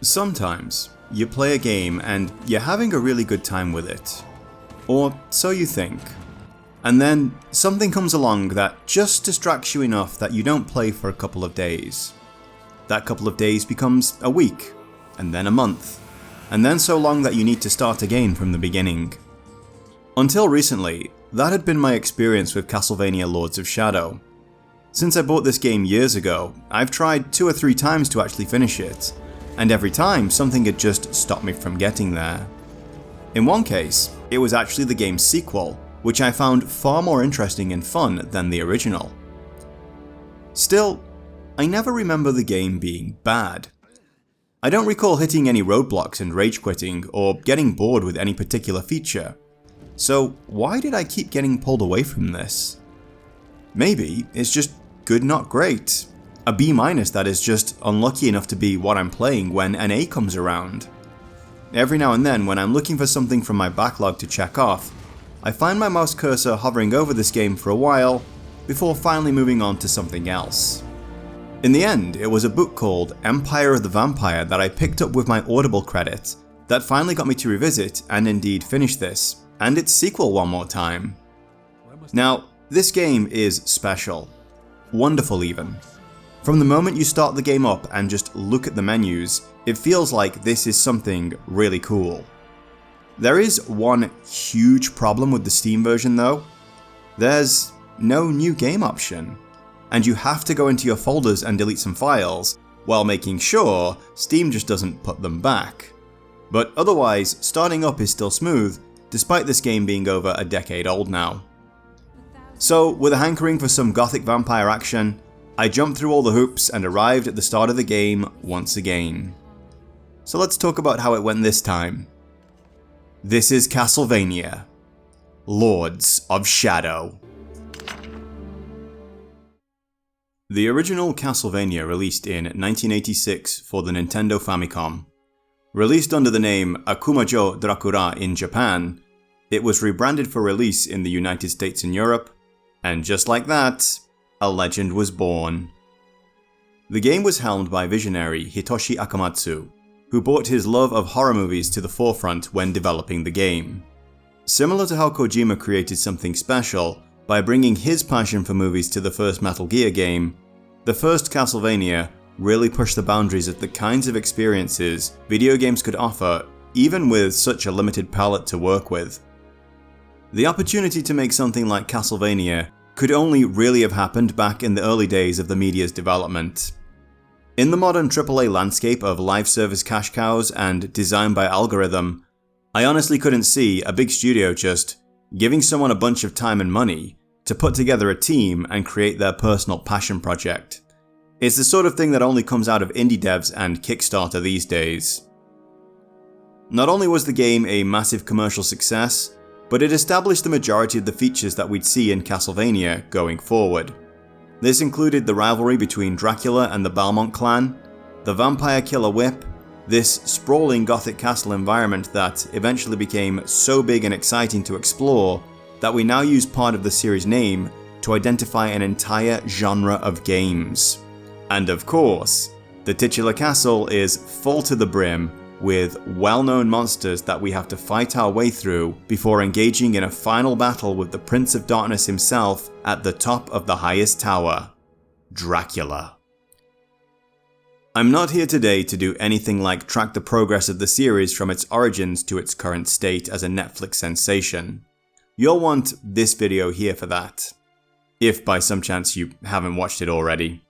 Sometimes, you play a game and you're having a really good time with it. Or so you think. And then something comes along that just distracts you enough that you don't play for a couple of days. That couple of days becomes a week, and then a month, and then so long that you need to start again from the beginning. Until recently, that had been my experience with Castlevania Lords of Shadow. Since I bought this game years ago, I've tried 2 or 3 times to actually finish it, and every time something had just stopped me from getting there. In one case, it was actually the game's sequel, which I found far more interesting and fun than the original. Still, I never remember the game being bad. I don't recall hitting any roadblocks and rage quitting or getting bored with any particular feature. So why did I keep getting pulled away from this? Maybe it's just good not great. A B- that is just unlucky enough to be what I'm playing when an A comes around. Every now and then when I'm looking for something from my backlog to check off, I find my mouse cursor hovering over this game for a while before finally moving on to something else. In the end, it was a book called Empire of the Vampire that I picked up with my Audible credit that finally got me to revisit and indeed finish this, and its sequel one more time. Now, this game is special. Wonderful even. From the moment you start the game up and just look at the menus, it feels like this is something really cool. There is one huge problem with the Steam version though. There's no new game option, and you have to go into your folders and delete some files while making sure Steam just doesn't put them back. But otherwise, starting up is still smooth, despite this game being over a decade old now. So, with a hankering for some gothic vampire action, I jumped through all the hoops and arrived at the start of the game once again. So let's talk about how it went this time. This is Castlevania Lords of Shadow. The original Castlevania released in 1986 for the Nintendo Famicom. Released under the name Akumajo Dracula in Japan, it was rebranded for release in the United States and Europe, and just like that, a legend was born. The game was helmed by visionary Hitoshi Akamatsu, who brought his love of horror movies to the forefront when developing the game. Similar to how Kojima created something special by bringing his passion for movies to the first Metal Gear game, the first Castlevania really pushed the boundaries of the kinds of experiences video games could offer, even with such a limited palette to work with. The opportunity to make something like Castlevania could only really have happened back in the early days of the media's development. In the modern AAA landscape of live service cash cows and design by algorithm, I honestly couldn't see a big studio just giving someone a bunch of time and money to put together a team and create their personal passion project. It's the sort of thing that only comes out of indie devs and Kickstarter these days. Not only was the game a massive commercial success, but it established the majority of the features that we'd see in Castlevania going forward. This included the rivalry between Dracula and the Belmont clan, the vampire killer whip, this sprawling gothic castle environment that eventually became so big and exciting to explore that we now use part of the series name to identify an entire genre of games. And of course, the titular castle is full to the brim with well-known monsters that we have to fight our way through before engaging in a final battle with the Prince of Darkness himself at the top of the highest tower, Dracula. I'm not here today to do anything like track the progress of the series from its origins to its current state as a Netflix sensation. You'll want this video here for that, if by some chance you haven't watched it already.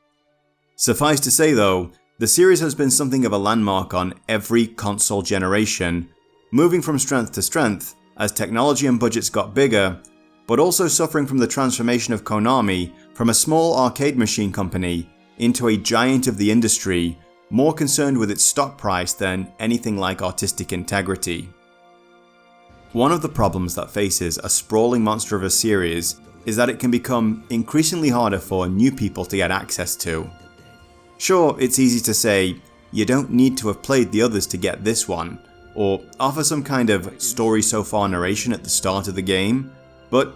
Suffice to say though, the series has been something of a landmark on every console generation, moving from strength to strength as technology and budgets got bigger, but also suffering from the transformation of Konami from a small arcade machine company into a giant of the industry, more concerned with its stock price than anything like artistic integrity. One of the problems that faces a sprawling monster of a series is that it can become increasingly harder for new people to get access to. Sure, it's easy to say, you don't need to have played the others to get this one, or offer some kind of story so far narration at the start of the game, but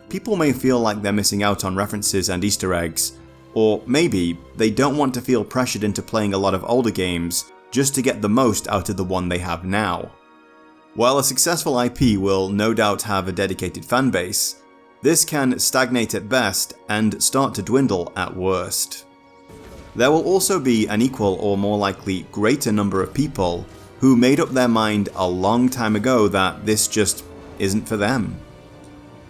people may feel like they're missing out on references and Easter eggs, or maybe they don't want to feel pressured into playing a lot of older games just to get the most out of the one they have now. While a successful IP will no doubt have a dedicated fanbase, this can stagnate at best and start to dwindle at worst. There will also be an equal or more likely greater number of people who made up their mind a long time ago that this just isn't for them.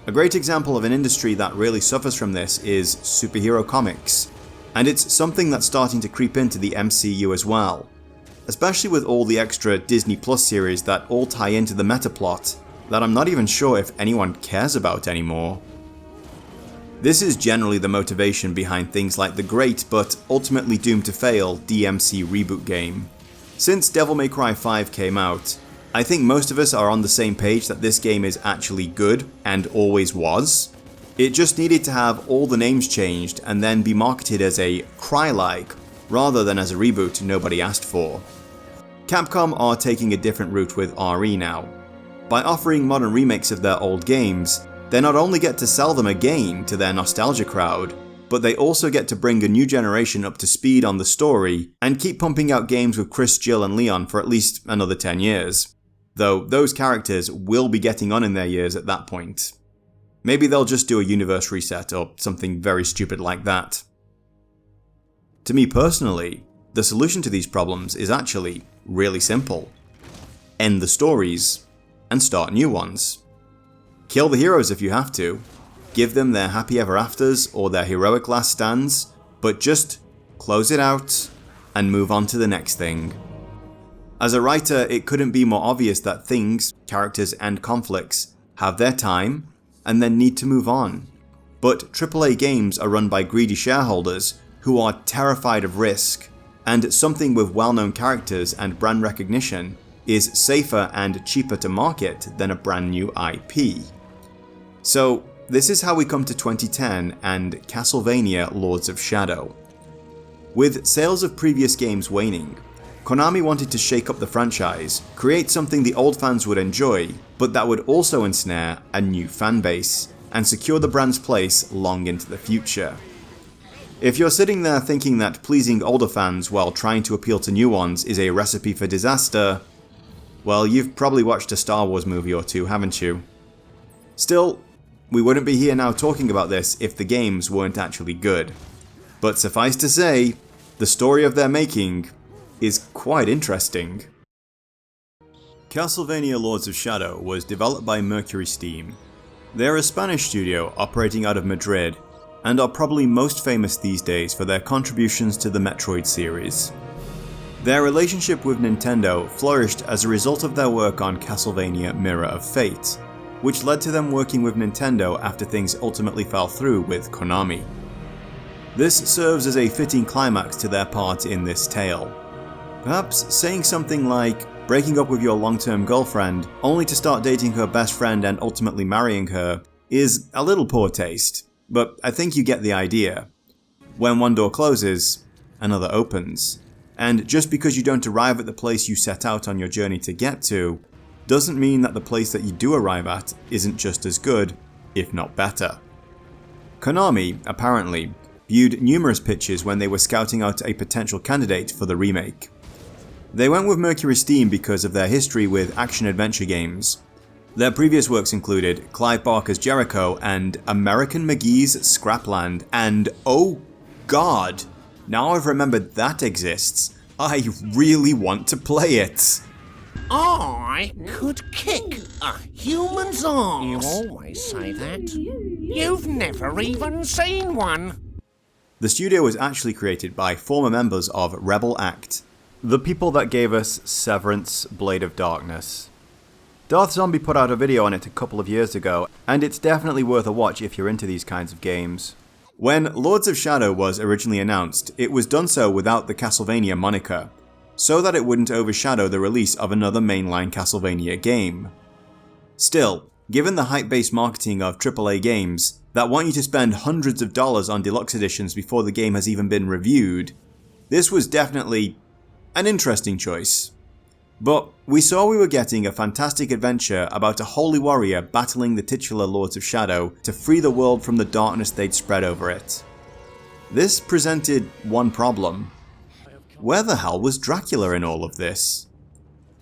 A great example of an industry that really suffers from this is superhero comics, and it's something that's starting to creep into the MCU as well, especially with all the extra Disney Plus series that all tie into the meta plot that I'm not even sure if anyone cares about anymore. This is generally the motivation behind things like the great but ultimately doomed to fail DMC reboot game. Since Devil May Cry 5 came out, I think most of us are on the same page that this game is actually good and always was. It just needed to have all the names changed and then be marketed as a Cry-like rather than as a reboot nobody asked for. Capcom are taking a different route with RE now. By offering modern remakes of their old games, they not only get to sell them again to their nostalgia crowd, but they also get to bring a new generation up to speed on the story and keep pumping out games with Chris, Jill and Leon for at least another 10 years. Though those characters will be getting on in their years at that point. Maybe they'll just do a universe reset or something very stupid like that. To me personally, the solution to these problems is actually really simple. End the stories and start new ones. Kill the heroes if you have to, give them their happy ever afters or their heroic last stands, but just close it out and move on to the next thing. As a writer, it couldn't be more obvious that things, characters and conflicts have their time and then need to move on. But AAA games are run by greedy shareholders who are terrified of risk, and something with well-known characters and brand recognition is safer and cheaper to market than a brand new IP. So this is how we come to 2010 and Castlevania Lords of Shadow. With sales of previous games waning, Konami wanted to shake up the franchise, create something the old fans would enjoy, but that would also ensnare a new fanbase, and secure the brand's place long into the future. If you're sitting there thinking that pleasing older fans while trying to appeal to new ones is a recipe for disaster, well, you've probably watched a Star Wars movie or two, haven't you? Still, we wouldn't be here now talking about this if the games weren't actually good. But suffice to say, the story of their making is quite interesting. Castlevania Lords of Shadow was developed by Mercurysteam. They're a Spanish studio operating out of Madrid, and are probably most famous these days for their contributions to the Metroid series. Their relationship with Nintendo flourished as a result of their work on Castlevania Mirror of Fate, which led to them working with Nintendo after things ultimately fell through with Konami. This serves as a fitting climax to their part in this tale. Perhaps saying something like breaking up with your long-term girlfriend only to start dating her best friend and ultimately marrying her is a little poor taste, but I think you get the idea. When one door closes, another opens. And just because you don't arrive at the place you set out on your journey to get to, doesn't mean that the place that you do arrive at isn't just as good, if not better. Konami, apparently, viewed numerous pitches when they were scouting out a potential candidate for the remake. They went with Mercurysteam because of their history with action-adventure games. Their previous works included Clive Barker's Jericho and American McGee's Scrapland, and oh god, now I've remembered that exists, I really want to play it. I could kick a human's arse. You always say that. You've never even seen one. The studio was actually created by former members of Rebel Act, the people that gave us Severance, Blade of Darkness. Darth Zombie put out a video on it a couple of years ago, and it's definitely worth a watch if you're into these kinds of games. When Lords of Shadow was originally announced, it was done so without the Castlevania moniker, so that it wouldn't overshadow the release of another mainline Castlevania game. Still, given the hype-based marketing of AAA games that want you to spend hundreds of dollars on deluxe editions before the game has even been reviewed, this was definitely an interesting choice. But we saw we were getting a fantastic adventure about a holy warrior battling the titular Lords of Shadow to free the world from the darkness they'd spread over it. This presented one problem. where the hell was Dracula in all of this?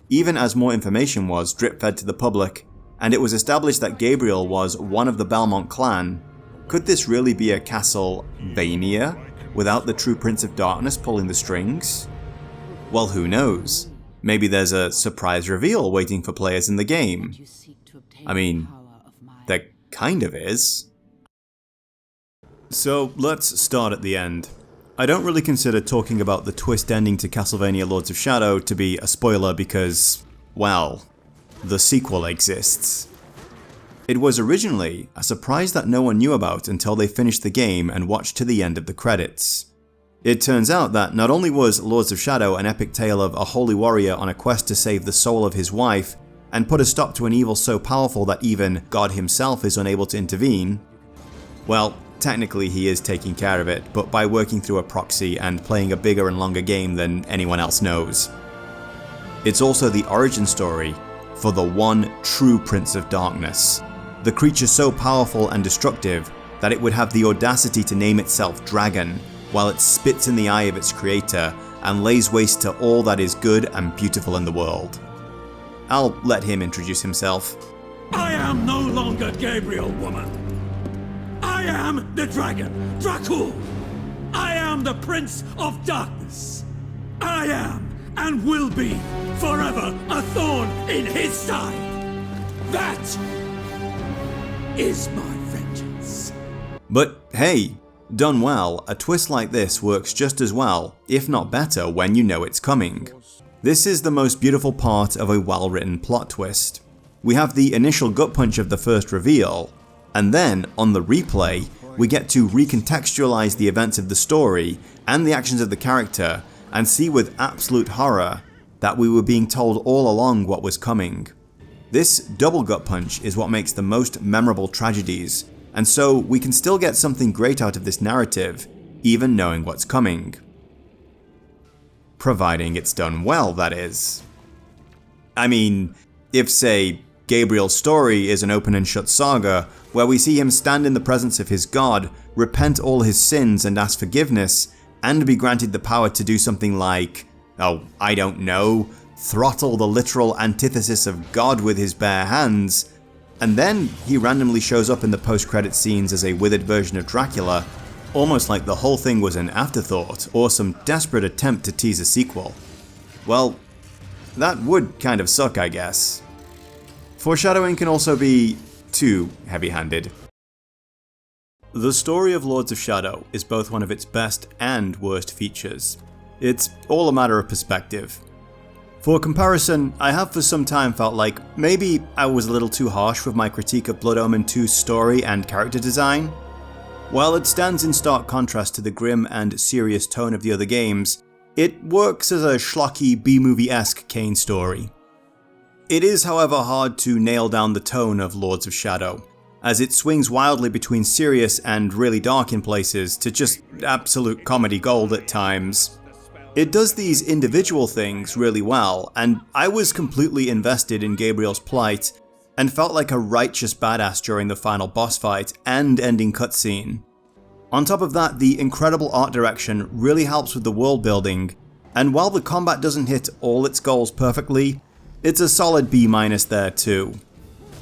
Even as more information was drip-fed to the public, and it was established that Gabriel was one of the Belmont clan, could this really be a Castlevania without the true Prince of Darkness pulling the strings? Well, who knows? Maybe there's a surprise reveal waiting for players in the game. I mean, there kind of is. So let's start at the end. I don't really consider talking about the twist ending to Castlevania Lords of Shadow to be a spoiler because, well, the sequel exists. It was originally a surprise that no one knew about until they finished the game and watched to the end of the credits. It turns out that not only was Lords of Shadow an epic tale of a holy warrior on a quest to save the soul of his wife and put a stop to an evil so powerful that even God himself is unable to intervene. Well, technically he is taking care of it, but by working through a proxy and playing a bigger and longer game than anyone else knows. It's also the origin story for the one true Prince of Darkness, the creature so powerful and destructive that it would have the audacity to name itself Dragon, while it spits in the eye of its creator and lays waste to all that is good and beautiful in the world. I'll let him introduce himself. I am no longer Gabriel, woman. I am the dragon, Dracula. I am the Prince of Darkness. I am, and will be, forever a thorn in his side. That is my vengeance. But hey, done well, a twist like this works just as well, if not better, when you know it's coming. This is the most beautiful part of a well-written plot twist. We have the initial gut punch of the first reveal, and then, on the replay, we get to recontextualize the events of the story and the actions of the character and see with absolute horror that we were being told all along what was coming. This double gut punch is what makes the most memorable tragedies, and so we can still get something great out of this narrative, even knowing what's coming. Providing it's done well, that is. I mean, if say, Gabriel's story is an open and shut saga, where we see him stand in the presence of his god, repent all his sins and ask forgiveness, and be granted the power to do something like, oh, I don't know, throttle the literal antithesis of God with his bare hands, and then he randomly shows up in the post-credit scenes as a withered version of Dracula, almost like the whole thing was an afterthought or some desperate attempt to tease a sequel. Well, that would kind of suck, I guess. Foreshadowing can also be too heavy-handed. The story of Lords of Shadow is both one of its best and worst features. It's all a matter of perspective. For comparison, I have for some time felt like maybe I was a little too harsh with my critique of Blood Omen 2's story and character design. While it stands in stark contrast to the grim and serious tone of the other games, it works as a schlocky B-movie-esque Kane story. It is, however, hard to nail down the tone of Lords of Shadow, as it swings wildly between serious and really dark in places to just absolute comedy gold at times. It does these individual things really well, and I was completely invested in Gabriel's plight and felt like a righteous badass during the final boss fight and ending cutscene. On top of that, the incredible art direction really helps with the world building, and while the combat doesn't hit all its goals perfectly, it's a solid B- there too.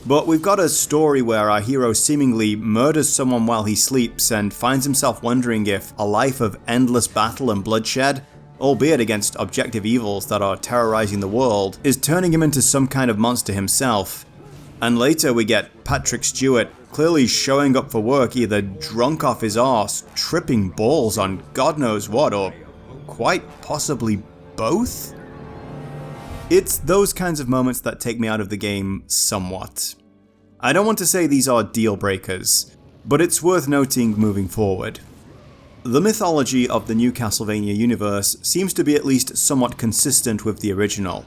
But we've got a story where our hero seemingly murders someone while he sleeps and finds himself wondering if a life of endless battle and bloodshed, albeit against objective evils that are terrorizing the world, is turning him into some kind of monster himself. And later we get Patrick Stewart clearly showing up for work either drunk off his arse, tripping balls on God knows what, or quite possibly both? It's those kinds of moments that take me out of the game somewhat. I don't want to say these are deal breakers, but it's worth noting moving forward. The mythology of the new Castlevania universe seems to be at least somewhat consistent with the original.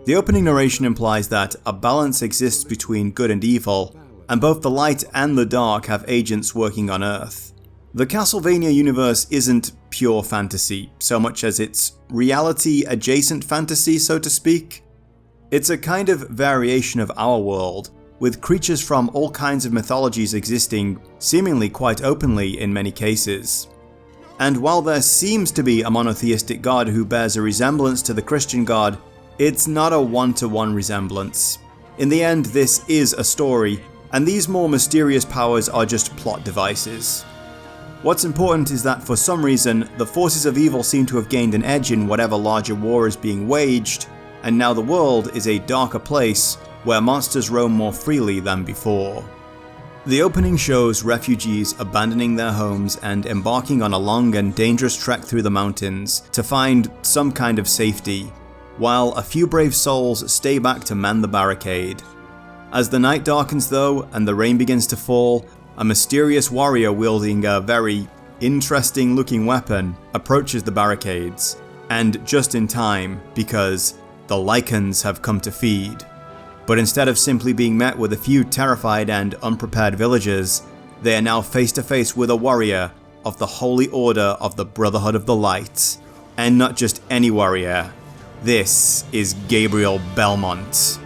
The opening narration implies that a balance exists between good and evil, and both the light and the dark have agents working on Earth. The Castlevania universe isn't pure fantasy, so much as it's reality-adjacent fantasy, so to speak. It's a kind of variation of our world, with creatures from all kinds of mythologies existing seemingly quite openly in many cases. And while there seems to be a monotheistic god who bears a resemblance to the Christian god, it's not a one-to-one resemblance. In the end, this is a story, and these more mysterious powers are just plot devices. What's important is that for some reason, the forces of evil seem to have gained an edge in whatever larger war is being waged, and now the world is a darker place where monsters roam more freely than before. The opening shows refugees abandoning their homes and embarking on a long and dangerous trek through the mountains to find some kind of safety, while a few brave souls stay back to man the barricade. As the night darkens though, and the rain begins to fall, a mysterious warrior wielding a very interesting looking weapon approaches the barricades, and just in time, because the lycans have come to feed. But instead of simply being met with a few terrified and unprepared villagers, they are now face to face with a warrior of the Holy Order of the Brotherhood of the Light. And not just any warrior, this is Gabriel Belmont.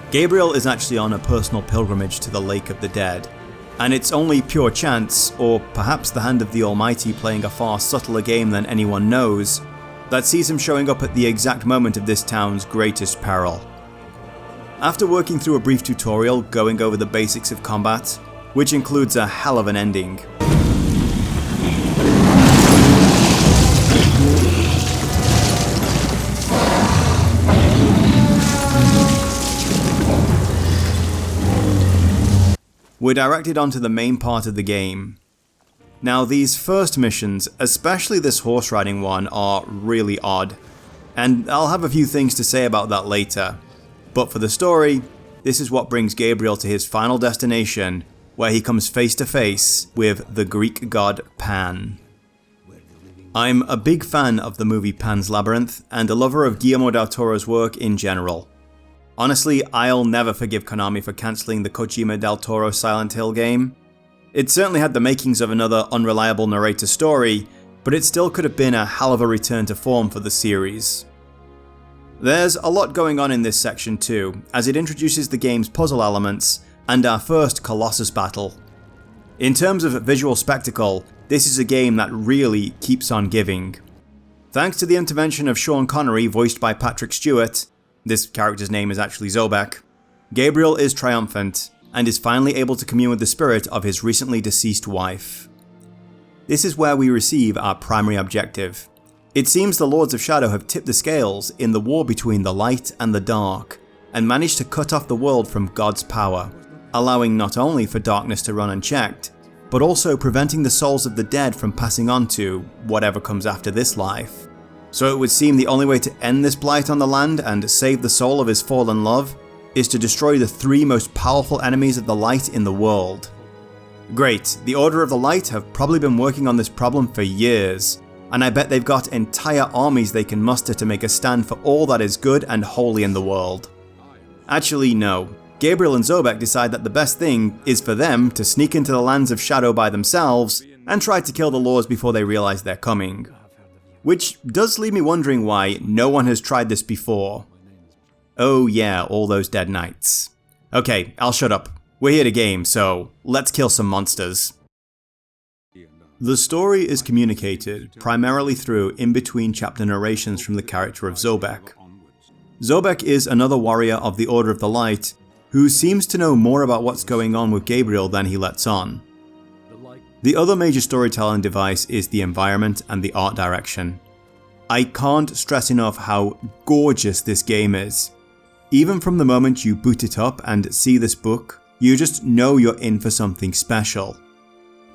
Gabriel is actually on a personal pilgrimage to the Lake of the Dead, and it's only pure chance, or perhaps the hand of the Almighty playing a far subtler game than anyone knows, that sees him showing up at the exact moment of this town's greatest peril. After working through a brief tutorial going over the basics of combat, which includes a hell of an ending, we're directed onto the main part of the game. Now these first missions, especially this horse riding one, are really odd, and I'll have a few things to say about that later. But for the story, this is what brings Gabriel to his final destination, where he comes face to face with the Greek god Pan. I'm a big fan of the movie Pan's Labyrinth, and a lover of Guillermo del Toro's work in general. Honestly, I'll never forgive Konami for cancelling the Kojima del Toro Silent Hill game. It certainly had the makings of another unreliable narrator story, but it still could have been a hell of a return to form for the series. There's a lot going on in this section too, as it introduces the game's puzzle elements and our first Colossus battle. In terms of visual spectacle, this is a game that really keeps on giving. Thanks to the intervention of Sean Connery, voiced by Patrick Stewart, this character's name is actually Zobek, Gabriel is triumphant and is finally able to commune with the spirit of his recently deceased wife. This is where we receive our primary objective. It seems the Lords of Shadow have tipped the scales in the war between the light and the dark, and managed to cut off the world from God's power, allowing not only for darkness to run unchecked, but also preventing the souls of the dead from passing on to whatever comes after this life. So it would seem the only way to end this blight on the land and save the soul of his fallen love is to destroy the three most powerful enemies of the light in the world. Great, the Order of the Light have probably been working on this problem for years, and I bet they've got entire armies they can muster to make a stand for all that is good and holy in the world. Actually, no. Gabriel and Zobek decide that the best thing is for them to sneak into the lands of Shadow by themselves and try to kill the Lords before they realize they're coming. Which does leave me wondering why no one has tried this before. Oh yeah, all those dead knights. Okay, I'll shut up. We're here to game, so let's kill some monsters. The story is communicated primarily through in-between chapter narrations from the character of Zobek. Zobek is another warrior of the Order of the Light who seems to know more about what's going on with Gabriel than he lets on. The other major storytelling device is the environment and the art direction. I can't stress enough how gorgeous this game is. Even from the moment you boot it up and see this book, you just know you're in for something special.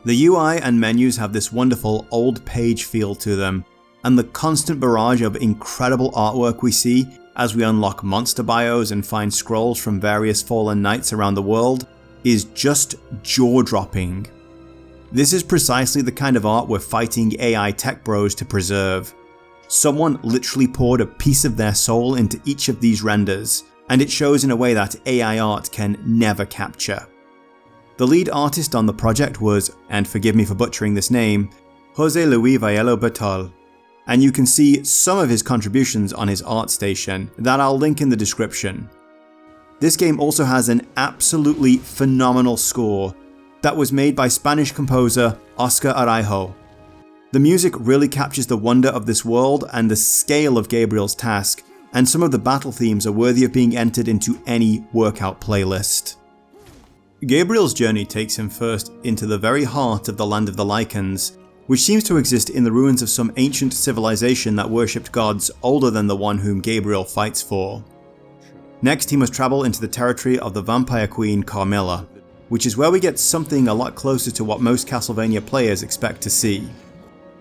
The UI and menus have this wonderful old page feel to them, and the constant barrage of incredible artwork we see as we unlock monster bios and find scrolls from various fallen knights around the world is just jaw-dropping. This is precisely the kind of art we're fighting AI tech bros to preserve. Someone literally poured a piece of their soul into each of these renders, and it shows in a way that AI art can never capture. The lead artist on the project was, and forgive me for butchering this name, Jose Luis Vallelo Bertol, and you can see some of his contributions on his ArtStation that I'll link in the description. This game also has an absolutely phenomenal score that was made by Spanish composer Oscar Araujo. The music really captures the wonder of this world and the scale of Gabriel's task, and some of the battle themes are worthy of being entered into any workout playlist. Gabriel's journey takes him first into the very heart of the land of the lycans, which seems to exist in the ruins of some ancient civilization that worshipped gods older than the one whom Gabriel fights for. Next, he must travel into the territory of the vampire queen Carmilla, which is where we get something a lot closer to what most Castlevania players expect to see.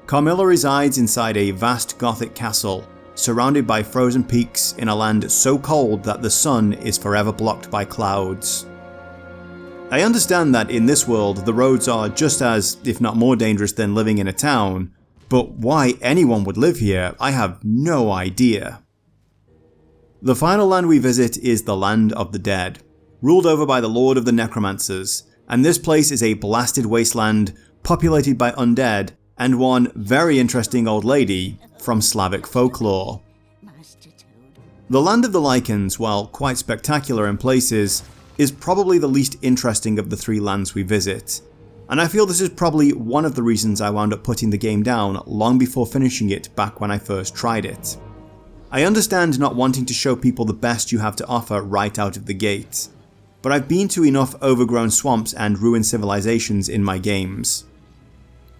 Carmilla resides inside a vast gothic castle, surrounded by frozen peaks in a land so cold that the sun is forever blocked by clouds. I understand that in this world the roads are just as, if not more dangerous than living in a town, but why anyone would live here, I have no idea. The final land we visit is the Land of the Dead, ruled over by the Lord of the Necromancers, and this place is a blasted wasteland populated by undead and one very interesting old lady from Slavic folklore. The Land of the Lycans, while quite spectacular in places, is probably the least interesting of the three lands we visit, and I feel this is probably one of the reasons I wound up putting the game down long before finishing it back when I first tried it. I understand not wanting to show people the best you have to offer right out of the gate, but I've been to enough overgrown swamps and ruined civilizations in my games.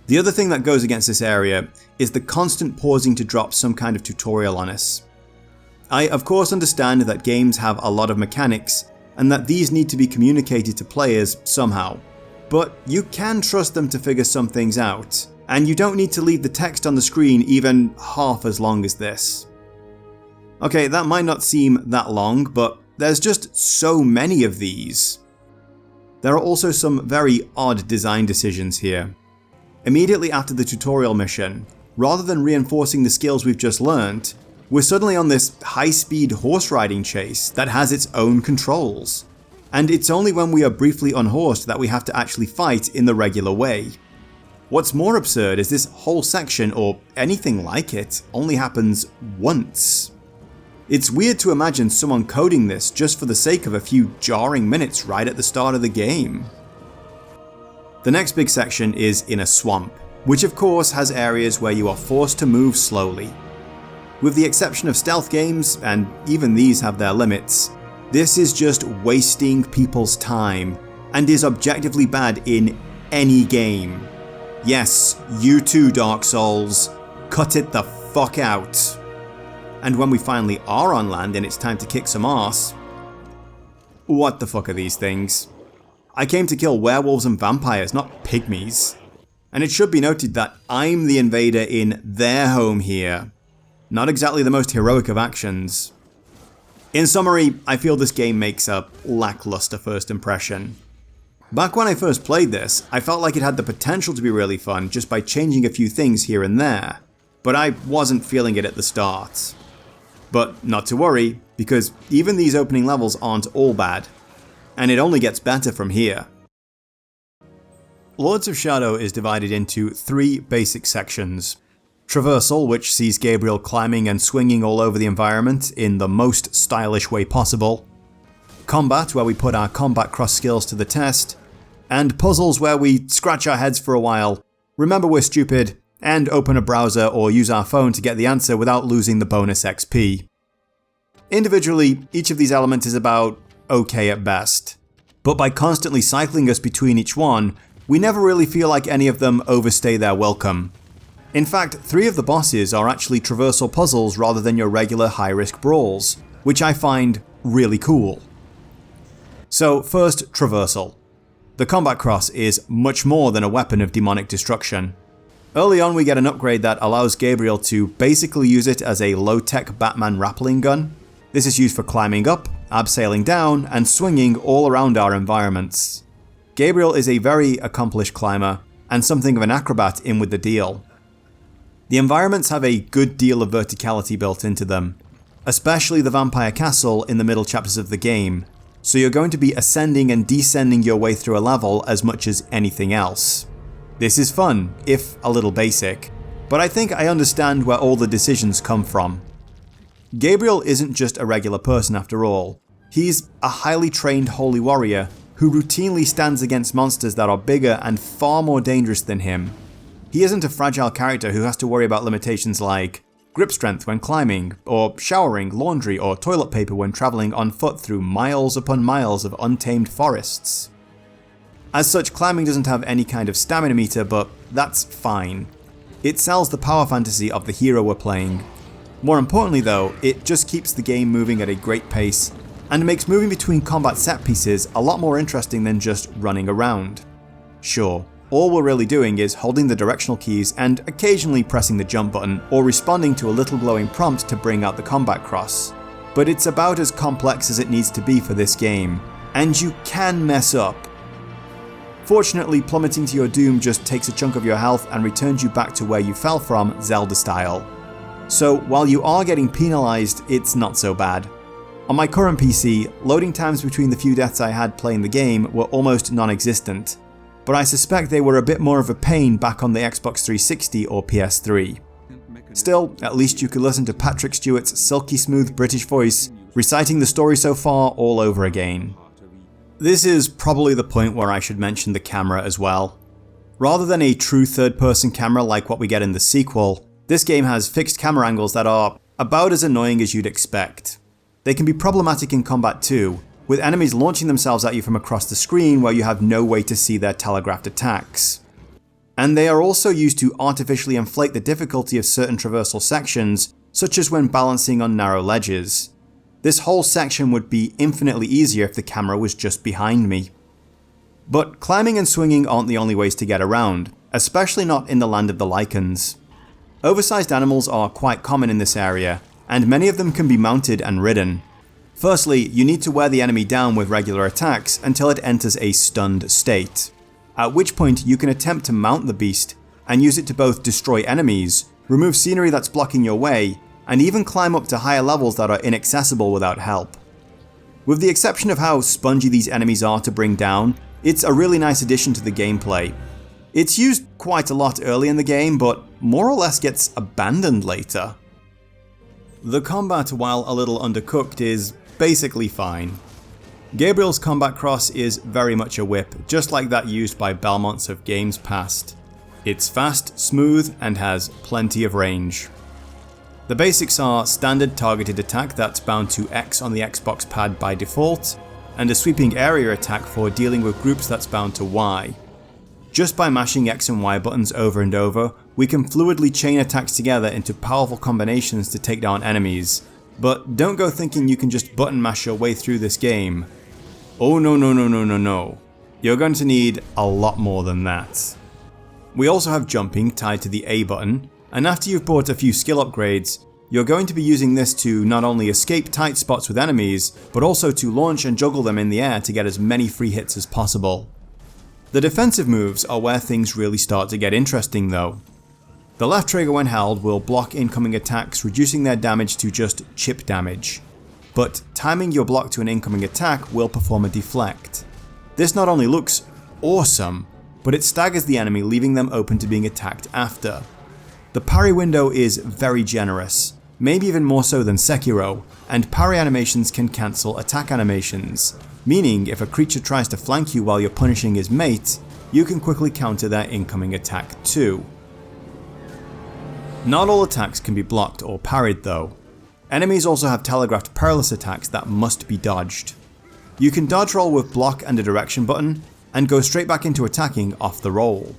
The other thing that goes against this area is the constant pausing to drop some kind of tutorial on us. I of course understand that games have a lot of mechanics and that these need to be communicated to players somehow, but you can trust them to figure some things out, and you don't need to leave the text on the screen even half as long as this. Okay, that might not seem that long, but there's just so many of these. There are also some very odd design decisions here. Immediately after the tutorial mission, rather than reinforcing the skills we've just learned, we're suddenly on this high-speed horse riding chase that has its own controls. And it's only when we are briefly unhorsed that we have to actually fight in the regular way. What's more absurd is this whole section, or anything like it, only happens once. It's weird to imagine someone coding this just for the sake of a few jarring minutes right at the start of the game. The next big section is in a swamp, which of course has areas where you are forced to move slowly. With the exception of stealth games, and even these have their limits, this is just wasting people's time, and is objectively bad in any game. Yes, you too, Dark Souls. Cut it the fuck out. And when we finally are on land and it's time to kick some arse, what the fuck are these things? I came to kill werewolves and vampires, not pygmies. And it should be noted that I'm the invader in their home here. Not exactly the most heroic of actions. In summary, I feel this game makes a lackluster first impression. Back when I first played this, I felt like it had the potential to be really fun just by changing a few things here and there, but I wasn't feeling it at the start. But not to worry, because even these opening levels aren't all bad, and it only gets better from here. Lords of Shadow is divided into three basic sections. Traversal, which sees Gabriel climbing and swinging all over the environment in the most stylish way possible. Combat, where we put our combat cross skills to the test. And puzzles, where we scratch our heads for a while, remember we're stupid, and open a browser or use our phone to get the answer without losing the bonus XP. Individually, each of these elements is about okay at best, but by constantly cycling us between each one, we never really feel like any of them overstay their welcome. In fact, 3 of the bosses are actually traversal puzzles rather than your regular high-risk brawls, which I find really cool. So first, traversal. The combat cross is much more than a weapon of demonic destruction. Early on we get an upgrade that allows Gabriel to basically use it as a low-tech Batman rappelling gun. This is used for climbing up, abseiling down, and swinging all around our environments. Gabriel is a very accomplished climber, and something of an acrobat in with the deal. The environments have a good deal of verticality built into them, especially the vampire castle in the middle chapters of the game, so you're going to be ascending and descending your way through a level as much as anything else. This is fun, if a little basic, but I think I understand where all the decisions come from. Gabriel isn't just a regular person after all. He's a highly trained holy warrior who routinely stands against monsters that are bigger and far more dangerous than him. He isn't a fragile character who has to worry about limitations like grip strength when climbing, or showering, laundry, or toilet paper when travelling on foot through miles upon miles of untamed forests. As such, climbing doesn't have any kind of stamina meter, but that's fine. It sells the power fantasy of the hero we're playing. More importantly though, it just keeps the game moving at a great pace, and makes moving between combat set pieces a lot more interesting than just running around. Sure, all we're really doing is holding the directional keys and occasionally pressing the jump button or responding to a little glowing prompt to bring out the combat cross. But it's about as complex as it needs to be for this game, and you can mess up. Fortunately, plummeting to your doom just takes a chunk of your health and returns you back to where you fell from, Zelda style. So while you are getting penalised, it's not so bad. On my current PC, loading times between the few deaths I had playing the game were almost non-existent, but I suspect they were a bit more of a pain back on the Xbox 360 or PS3. Still, at least you could listen to Patrick Stewart's silky smooth British voice reciting the story so far all over again. This is probably the point where I should mention the camera as well. Rather than a true third-person camera like what we get in the sequel, this game has fixed camera angles that are about as annoying as you'd expect. They can be problematic in combat too, with enemies launching themselves at you from across the screen where you have no way to see their telegraphed attacks. And they are also used to artificially inflate the difficulty of certain traversal sections, such as when balancing on narrow ledges. This whole section would be infinitely easier if the camera was just behind me. But climbing and swinging aren't the only ways to get around, especially not in the land of the lycans. Oversized animals are quite common in this area, and many of them can be mounted and ridden. Firstly, you need to wear the enemy down with regular attacks until it enters a stunned state, at which point you can attempt to mount the beast and use it to both destroy enemies, remove scenery that's blocking your way, and even climb up to higher levels that are inaccessible without help. With the exception of how spongy these enemies are to bring down, it's a really nice addition to the gameplay. It's used quite a lot early in the game, but more or less gets abandoned later. The combat, while a little undercooked, is basically fine. Gabriel's combat cross is very much a whip, just like that used by Belmonts of games past. It's fast, smooth, and has plenty of range. The basics are standard targeted attack that's bound to X on the Xbox pad by default, and a sweeping area attack for dealing with groups that's bound to Y. Just by mashing X and Y buttons over and over, we can fluidly chain attacks together into powerful combinations to take down enemies. But don't go thinking you can just button mash your way through this game. Oh no. You're going to need a lot more than that. We also have jumping tied to the A button, and after you've bought a few skill upgrades, you're going to be using this to not only escape tight spots with enemies, but also to launch and juggle them in the air to get as many free hits as possible. The defensive moves are where things really start to get interesting though. The left trigger when held will block incoming attacks, reducing their damage to just chip damage. But timing your block to an incoming attack will perform a deflect. This not only looks awesome, but it staggers the enemy, leaving them open to being attacked after. The parry window is very generous, maybe even more so than Sekiro, and parry animations can cancel attack animations, meaning if a creature tries to flank you while you're punishing his mate, you can quickly counter their incoming attack too. Not all attacks can be blocked or parried though. Enemies also have telegraphed perilous attacks that must be dodged. You can dodge roll with block and a direction button, and go straight back into attacking off the roll.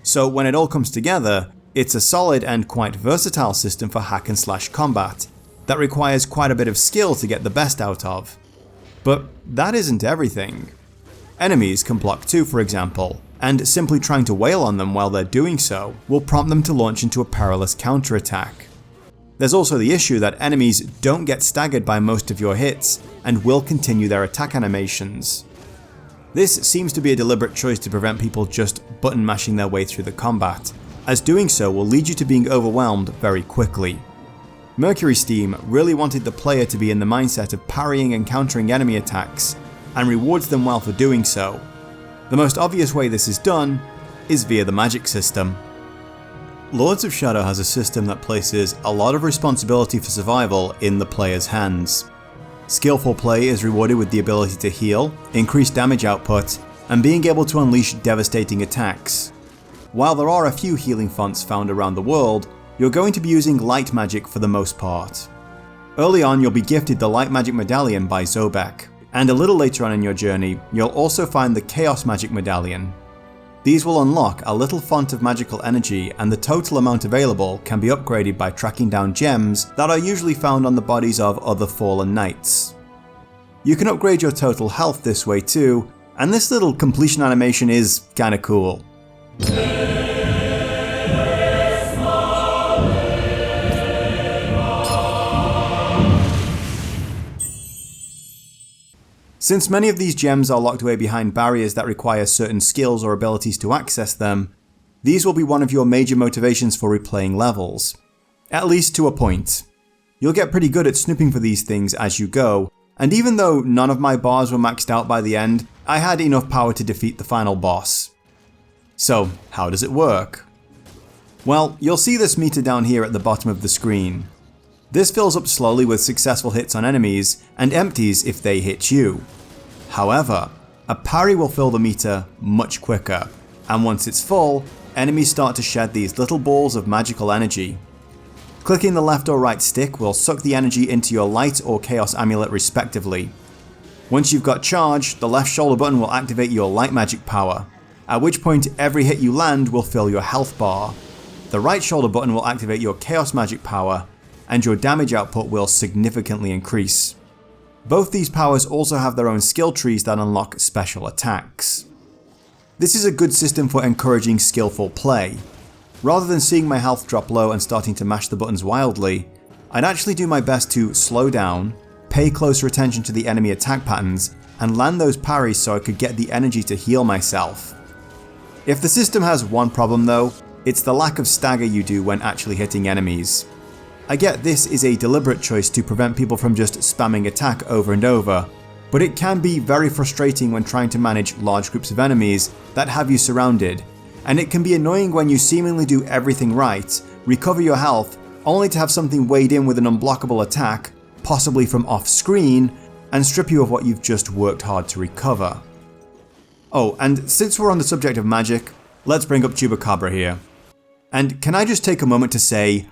So when it all comes together, it's a solid and quite versatile system for hack and slash combat that requires quite a bit of skill to get the best out of. But that isn't everything. Enemies can block too, for example, and simply trying to wail on them while they're doing so will prompt them to launch into a perilous counterattack. There's also the issue that enemies don't get staggered by most of your hits and will continue their attack animations. This seems to be a deliberate choice to prevent people just button mashing their way through the combat, as doing so will lead you to being overwhelmed very quickly. Mercurysteam really wanted the player to be in the mindset of parrying and countering enemy attacks, and rewards them well for doing so. The most obvious way this is done is via the magic system. Lords of Shadow has a system that places a lot of responsibility for survival in the player's hands. Skillful play is rewarded with the ability to heal, increase damage output, and being able to unleash devastating attacks. While there are a few healing fonts found around the world, you're going to be using light magic for the most part. Early on, you'll be gifted the Light Magic Medallion by Zobek, and a little later on in your journey, you'll also find the Chaos Magic Medallion. These will unlock a little font of magical energy, and the total amount available can be upgraded by tracking down gems that are usually found on the bodies of other fallen knights. You can upgrade your total health this way too, and this little completion animation is kinda cool. Since many of these gems are locked away behind barriers that require certain skills or abilities to access them, these will be one of your major motivations for replaying levels. At least to a point. You'll get pretty good at snooping for these things as you go, and even though none of my bars were maxed out by the end, I had enough power to defeat the final boss. So, how does it work? Well, you'll see this meter down here at the bottom of the screen. This fills up slowly with successful hits on enemies, and empties if they hit you. However, a parry will fill the meter much quicker, and once it's full, enemies start to shed these little balls of magical energy. Clicking the left or right stick will suck the energy into your light or chaos amulet respectively. Once you've got charge, the left shoulder button will activate your light magic power, at which point every hit you land will fill your health bar. The right shoulder button will activate your chaos magic power, and your damage output will significantly increase. Both these powers also have their own skill trees that unlock special attacks. This is a good system for encouraging skillful play. Rather than seeing my health drop low and starting to mash the buttons wildly, I'd actually do my best to slow down, pay closer attention to the enemy attack patterns, and land those parries so I could get the energy to heal myself. If the system has one problem though, it's the lack of stagger you do when actually hitting enemies. I get this is a deliberate choice to prevent people from just spamming attack over and over, but it can be very frustrating when trying to manage large groups of enemies that have you surrounded, and it can be annoying when you seemingly do everything right, recover your health, only to have something weighed in with an unblockable attack, possibly from off screen, and strip you of what you've just worked hard to recover. Oh, and since we're on the subject of magic, let's bring up Chupacabra here. And can I just take a moment to say,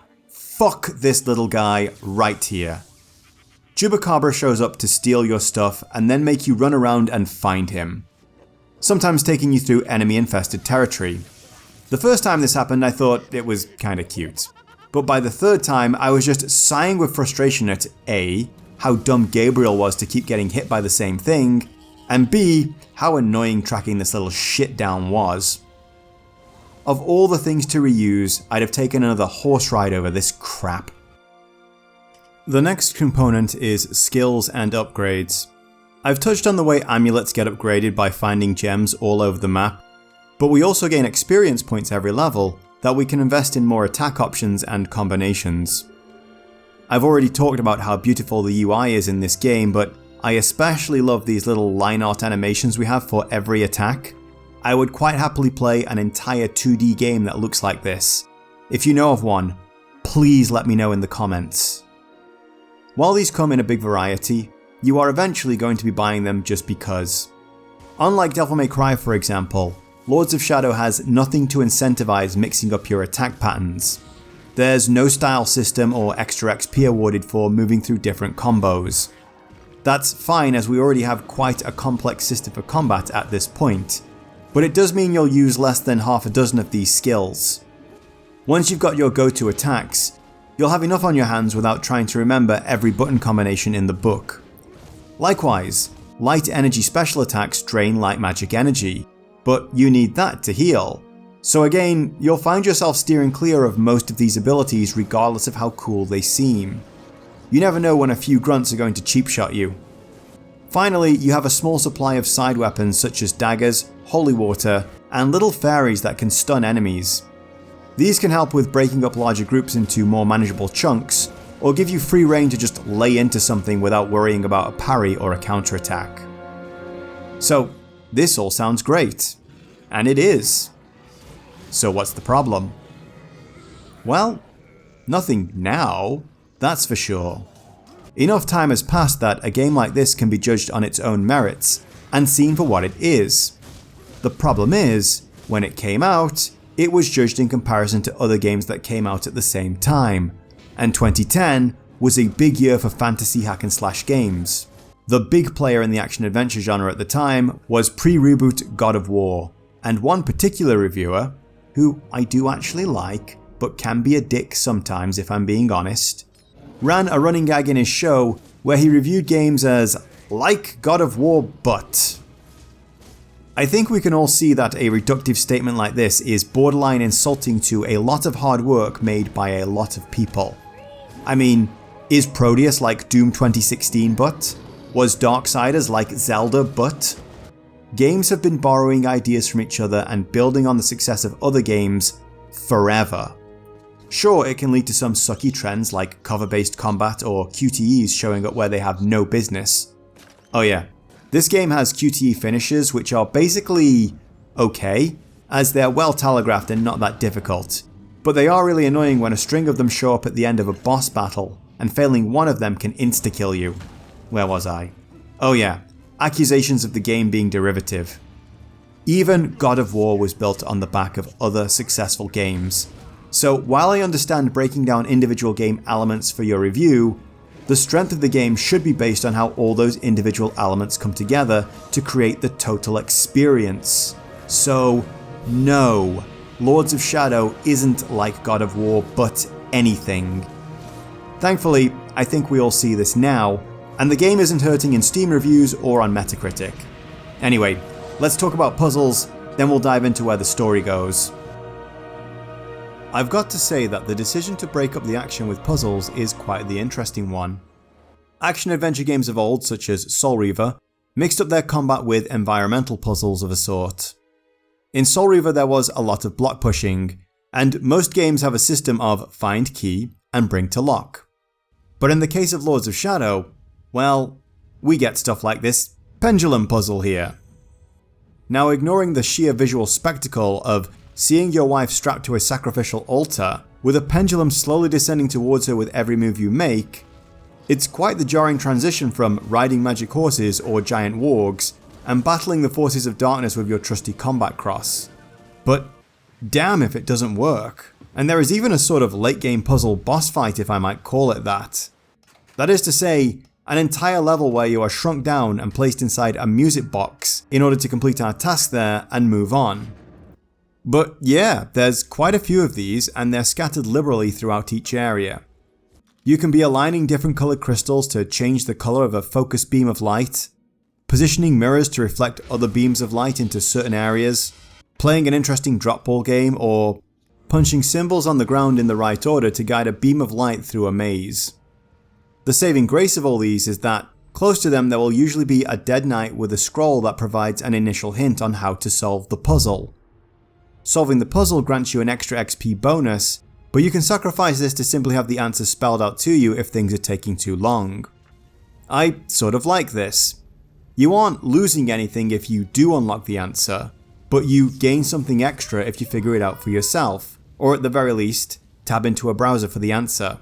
fuck this little guy right here. Chupacabra shows up to steal your stuff and then make you run around and find him. Sometimes taking you through enemy infested territory. The first time this happened I thought it was kinda cute. But by the third time I was just sighing with frustration at A, how dumb Gabriel was to keep getting hit by the same thing, and B, how annoying tracking this little shit down was. Of all the things to reuse, I'd have taken another horse ride over this crap. The next component is skills and upgrades. I've touched on the way amulets get upgraded by finding gems all over the map, but we also gain experience points every level that we can invest in more attack options and combinations. I've already talked about how beautiful the UI is in this game, but I especially love these little line art animations we have for every attack. I would quite happily play an entire 2D game that looks like this. If you know of one, please let me know in the comments. While these come in a big variety, you are eventually going to be buying them just because. Unlike Devil May Cry for example, Lords of Shadow has nothing to incentivize mixing up your attack patterns. There's no style system or extra XP awarded for moving through different combos. That's fine as we already have quite a complex system for combat at this point. But it does mean you'll use less than half a dozen of these skills. Once you've got your go-to attacks, you'll have enough on your hands without trying to remember every button combination in the book. Likewise, light energy special attacks drain light magic energy, but you need that to heal. So again, you'll find yourself steering clear of most of these abilities regardless of how cool they seem. You never know when a few grunts are going to cheap shot you. Finally, you have a small supply of side weapons such as daggers, holy water, and little fairies that can stun enemies. These can help with breaking up larger groups into more manageable chunks, or give you free reign to just lay into something without worrying about a parry or a counterattack. So, this all sounds great. And it is. So what's the problem? Well, nothing now, that's for sure. Enough time has passed that a game like this can be judged on its own merits, and seen for what it is. The problem is, when it came out, it was judged in comparison to other games that came out at the same time, and 2010 was a big year for fantasy hack and slash games. The big player in the action-adventure genre at the time was pre-reboot God of War, and one particular reviewer, who I do actually like, but can be a dick sometimes if I'm being honest, ran a running gag in his show where he reviewed games as like God of War but. I think we can all see that a reductive statement like this is borderline insulting to a lot of hard work made by a lot of people. I mean, is Proteus like Doom 2016 but? Was Darksiders like Zelda but? Games have been borrowing ideas from each other and building on the success of other games forever. Sure, it can lead to some sucky trends like cover-based combat or QTEs showing up where they have no business. Oh yeah, this game has QTE finishes which are basically okay, as they're well telegraphed and not that difficult, but they are really annoying when a string of them show up at the end of a boss battle, and failing one of them can insta-kill you. Where was I? Oh yeah, accusations of the game being derivative. Even God of War was built on the back of other successful games. So while I understand breaking down individual game elements for your review, the strength of the game should be based on how all those individual elements come together to create the total experience. So no, Lords of Shadow isn't like God of War but anything. Thankfully, I think we all see this now, and the game isn't hurting in Steam reviews or on Metacritic. Anyway, let's talk about puzzles, then we'll dive into where the story goes. I've got to say that the decision to break up the action with puzzles is quite the interesting one. Action-adventure games of old, such as Soul Reaver, mixed up their combat with environmental puzzles of a sort. In Soul Reaver there was a lot of block pushing, and most games have a system of find key and bring to lock. But in the case of Lords of Shadow, well, we get stuff like this pendulum puzzle here. Now, ignoring the sheer visual spectacle of seeing your wife strapped to a sacrificial altar, with a pendulum slowly descending towards her with every move you make, it's quite the jarring transition from riding magic horses or giant wargs and battling the forces of darkness with your trusty combat cross. But damn if it doesn't work. And there is even a sort of late game puzzle boss fight, if I might call it that. That is to say, an entire level where you are shrunk down and placed inside a music box in order to complete our task there and move on. But yeah, there's quite a few of these and they're scattered liberally throughout each area. You can be aligning different coloured crystals to change the colour of a focus beam of light, positioning mirrors to reflect other beams of light into certain areas, playing an interesting drop ball game, or punching symbols on the ground in the right order to guide a beam of light through a maze. The saving grace of all these is that close to them there will usually be a dead knight with a scroll that provides an initial hint on how to solve the puzzle. Solving the puzzle grants you an extra XP bonus, but you can sacrifice this to simply have the answer spelled out to you if things are taking too long. I sort of like this. You aren't losing anything if you do unlock the answer, but you gain something extra if you figure it out for yourself, or at the very least, tab into a browser for the answer.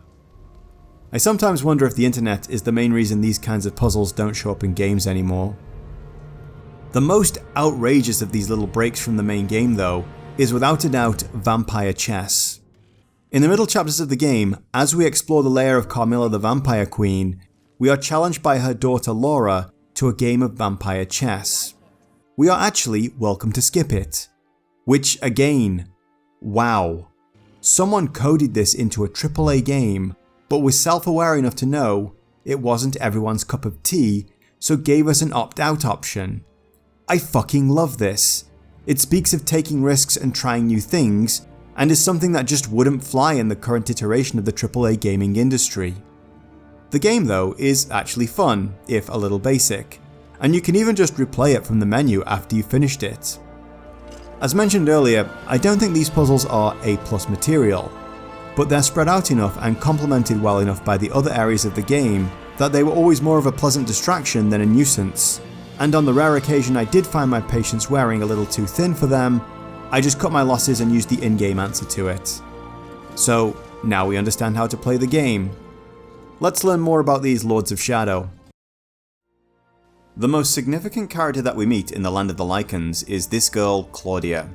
I sometimes wonder if the internet is the main reason these kinds of puzzles don't show up in games anymore. The most outrageous of these little breaks from the main game though is without a doubt vampire chess. In the middle chapters of the game, as we explore the lair of Carmilla the Vampire Queen, we are challenged by her daughter Laura to a game of vampire chess. We are actually welcome to skip it. Which again, wow. Someone coded this into a AAA game, but was self-aware enough to know it wasn't everyone's cup of tea, so gave us an opt-out option. I fucking love this. It speaks of taking risks and trying new things, and is something that just wouldn't fly in the current iteration of the AAA gaming industry. The game though is actually fun, if a little basic, and you can even just replay it from the menu after you've finished it. As mentioned earlier, I don't think these puzzles are A+ material, but they're spread out enough and complemented well enough by the other areas of the game that they were always more of a pleasant distraction than a nuisance, and on the rare occasion I did find my patience wearing a little too thin for them, I just cut my losses and used the in-game answer to it. So now we understand how to play the game. Let's learn more about these Lords of Shadow. The most significant character that we meet in the Land of the Lycans is this girl, Claudia.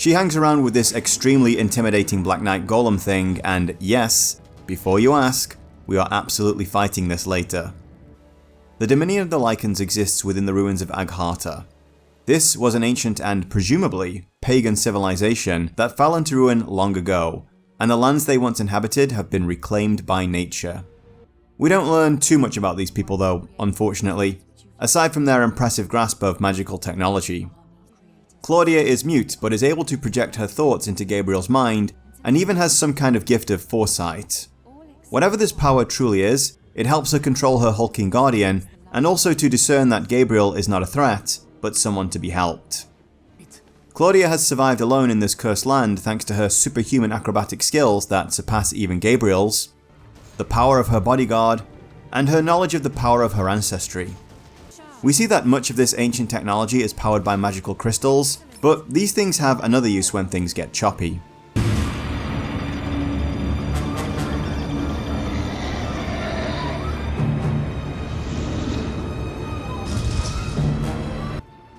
She hangs around with this extremely intimidating Black Knight Golem thing, and yes, before you ask, we are absolutely fighting this later. The Dominion of the Lycans exists within the ruins of Agharta. This was an ancient and presumably pagan civilization that fell into ruin long ago, and the lands they once inhabited have been reclaimed by nature. We don't learn too much about these people though, unfortunately, aside from their impressive grasp of magical technology. Claudia is mute, but is able to project her thoughts into Gabriel's mind, and even has some kind of gift of foresight. Whatever this power truly is, it helps her control her hulking guardian, and also to discern that Gabriel is not a threat, but someone to be helped. Claudia has survived alone in this cursed land thanks to her superhuman acrobatic skills that surpass even Gabriel's, the power of her bodyguard, and her knowledge of the power of her ancestry. We see that much of this ancient technology is powered by magical crystals, but these things have another use when things get choppy.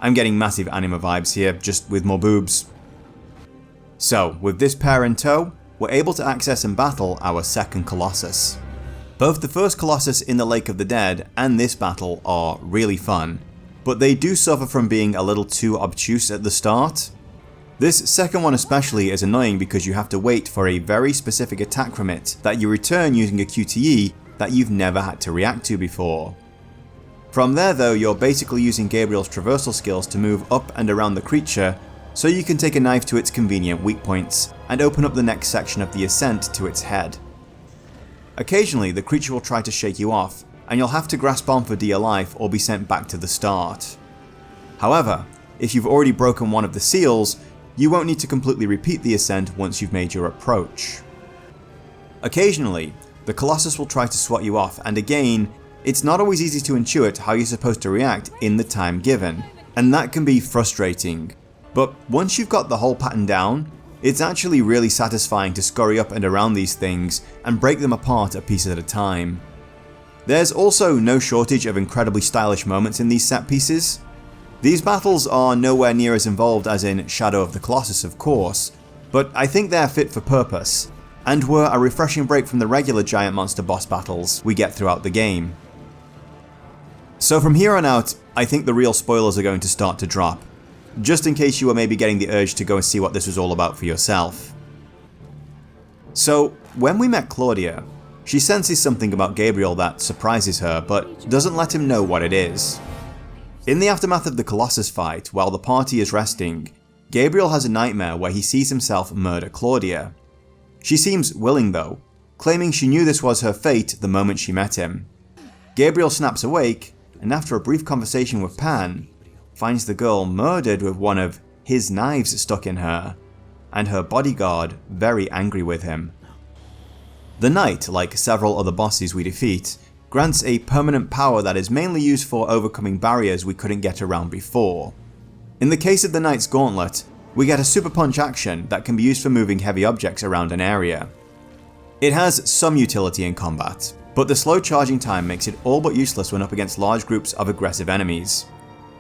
I'm getting massive anime vibes here, just with more boobs. So, with this pair in tow, we're able to access and battle our second Colossus. Both the first Colossus in the Lake of the Dead and this battle are really fun, but they do suffer from being a little too obtuse at the start. This second one especially is annoying because you have to wait for a very specific attack from it that you return using a QTE that you've never had to react to before. From there though, you're basically using Gabriel's traversal skills to move up and around the creature, so you can take a knife to its convenient weak points and open up the next section of the ascent to its head. Occasionally the creature will try to shake you off, and you'll have to grasp on for dear life or be sent back to the start. However, if you've already broken one of the seals, you won't need to completely repeat the ascent once you've made your approach. Occasionally, the Colossus will try to swat you off, and again, it's not always easy to intuit how you're supposed to react in the time given, and that can be frustrating. But once you've got the whole pattern down, it's actually really satisfying to scurry up and around these things and break them apart a piece at a time. There's also no shortage of incredibly stylish moments in these set pieces. These battles are nowhere near as involved as in Shadow of the Colossus of course, but I think they're fit for purpose, and were a refreshing break from the regular giant monster boss battles we get throughout the game. So from here on out, I think the real spoilers are going to start to drop, just in case you were maybe getting the urge to go and see what this was all about for yourself. So, when we met Claudia, she senses something about Gabriel that surprises her, but doesn't let him know what it is. In the aftermath of the Colossus fight, while the party is resting, Gabriel has a nightmare where he sees himself murder Claudia. She seems willing though, claiming she knew this was her fate the moment she met him. Gabriel snaps awake, and after a brief conversation with Pan, finds the girl murdered with one of his knives stuck in her, and her bodyguard very angry with him. The Knight, like several other bosses we defeat, grants a permanent power that is mainly used for overcoming barriers we couldn't get around before. In the case of the Knight's Gauntlet, we get a super punch action that can be used for moving heavy objects around an area. It has some utility in combat, but the slow charging time makes it all but useless when up against large groups of aggressive enemies.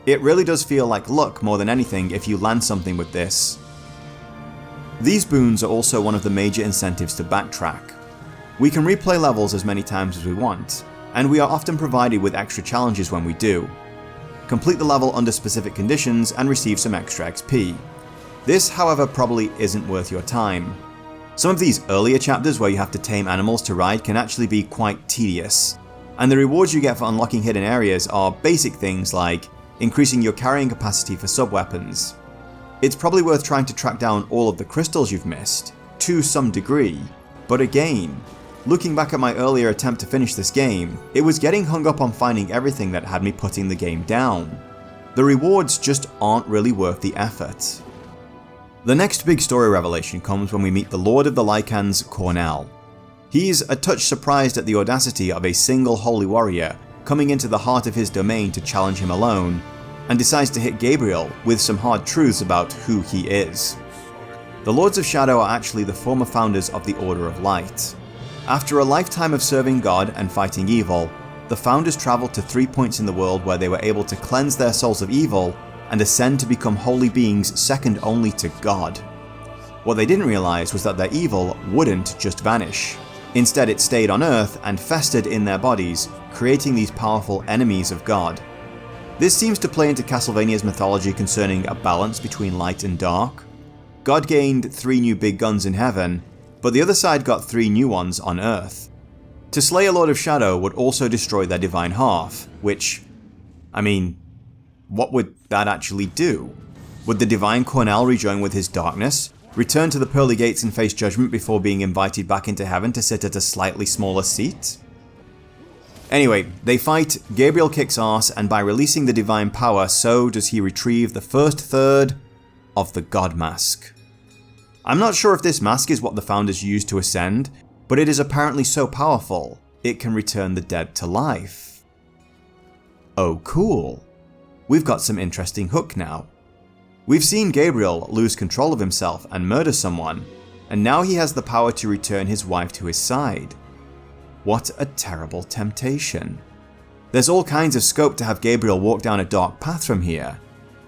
It really does feel like luck more than anything if you land something with this. These boons are also one of the major incentives to backtrack. We can replay levels as many times as we want, and we are often provided with extra challenges when we do. Complete the level under specific conditions and receive some extra XP. This, however, probably isn't worth your time. Some of these earlier chapters where you have to tame animals to ride can actually be quite tedious, and the rewards you get for unlocking hidden areas are basic things like increasing your carrying capacity for sub-weapons. It's probably worth trying to track down all of the crystals you've missed, to some degree, but again, looking back at my earlier attempt to finish this game, it was getting hung up on finding everything that had me putting the game down. The rewards just aren't really worth the effort. The next big story revelation comes when we meet the Lord of the Lycans, Cornell. He's a touch surprised at the audacity of a single holy warrior coming into the heart of his domain to challenge him alone, and decides to hit Gabriel with some hard truths about who he is. The Lords of Shadow are actually the former founders of the Order of Light. After a lifetime of serving God and fighting evil, the founders travelled to 3 points in the world where they were able to cleanse their souls of evil and ascend to become holy beings second only to God. What they didn't realise was that their evil wouldn't just vanish. Instead, it stayed on Earth and festered in their bodies, creating these powerful enemies of God. This seems to play into Castlevania's mythology concerning a balance between light and dark. God gained 3 new big guns in heaven, but the other side got 3 new ones on Earth. To slay a Lord of Shadow would also destroy their divine half, which, I mean, what would that actually do? Would the divine Cornell rejoin with his darkness, return to the pearly gates and face judgment before being invited back into heaven to sit at a slightly smaller seat? Anyway, they fight, Gabriel kicks ass, and by releasing the divine power, so does he retrieve the first third of the God Mask. I'm not sure if this mask is what the founders used to ascend, but it is apparently so powerful, it can return the dead to life. Oh cool. We've got some interesting hook now. We've seen Gabriel lose control of himself and murder someone, and now he has the power to return his wife to his side. What a terrible temptation. There's all kinds of scope to have Gabriel walk down a dark path from here.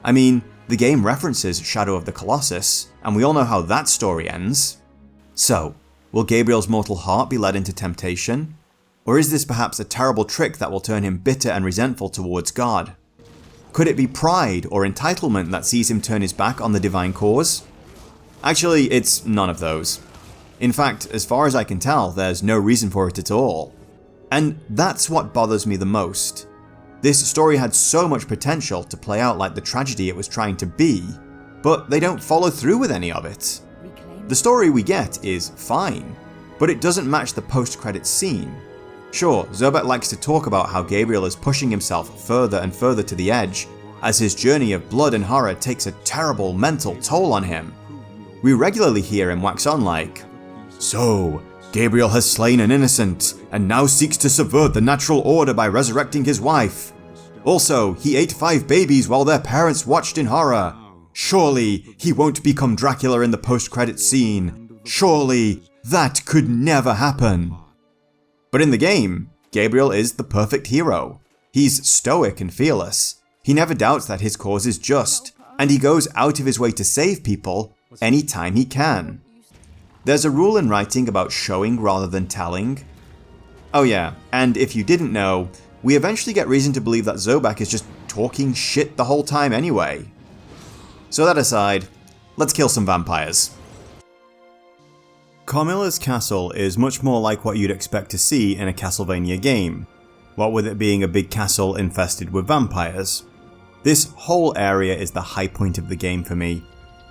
I mean, the game references Shadow of the Colossus, and we all know how that story ends. So, will Gabriel's mortal heart be led into temptation? Or is this perhaps a terrible trick that will turn him bitter and resentful towards God? Could it be pride or entitlement that sees him turn his back on the divine cause? Actually, it's none of those. In fact, as far as I can tell, there's no reason for it at all. And that's what bothers me the most. This story had so much potential to play out like the tragedy it was trying to be, but they don't follow through with any of it. The story we get is fine, but it doesn't match the post-credits scene. Sure, Zobek likes to talk about how Gabriel is pushing himself further and further to the edge, as his journey of blood and horror takes a terrible mental toll on him. We regularly hear him wax on like, "So, Gabriel has slain an innocent, and now seeks to subvert the natural order by resurrecting his wife. Also, he ate 5 babies while their parents watched in horror. Surely, he won't become Dracula in the post-credits scene. Surely, that could never happen." But in the game, Gabriel is the perfect hero. He's stoic and fearless. He never doubts that his cause is just, and he goes out of his way to save people anytime he can. There's a rule in writing about showing rather than telling. Oh yeah, and if you didn't know, we eventually get reason to believe that Zobek is just talking shit the whole time anyway. So that aside, let's kill some vampires. Carmilla's castle is much more like what you'd expect to see in a Castlevania game, what with it being a big castle infested with vampires. This whole area is the high point of the game for me.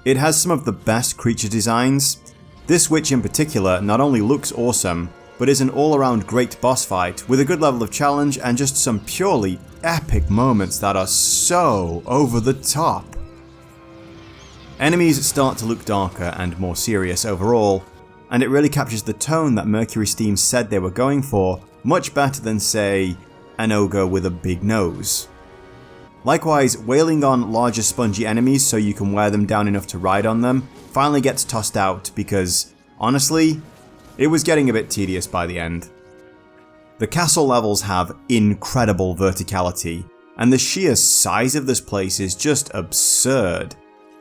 It has some of the best creature designs. This witch in particular not only looks awesome, but is an all-around great boss fight with a good level of challenge and just some purely epic moments that are so over the top. Enemies start to look darker and more serious overall, and it really captures the tone that Mercurysteam said they were going for much better than, say, an ogre with a big nose. Likewise, wailing on larger spongy enemies so you can wear them down enough to ride on them finally gets tossed out because, honestly, it was getting a bit tedious by the end. The castle levels have incredible verticality, and the sheer size of this place is just absurd.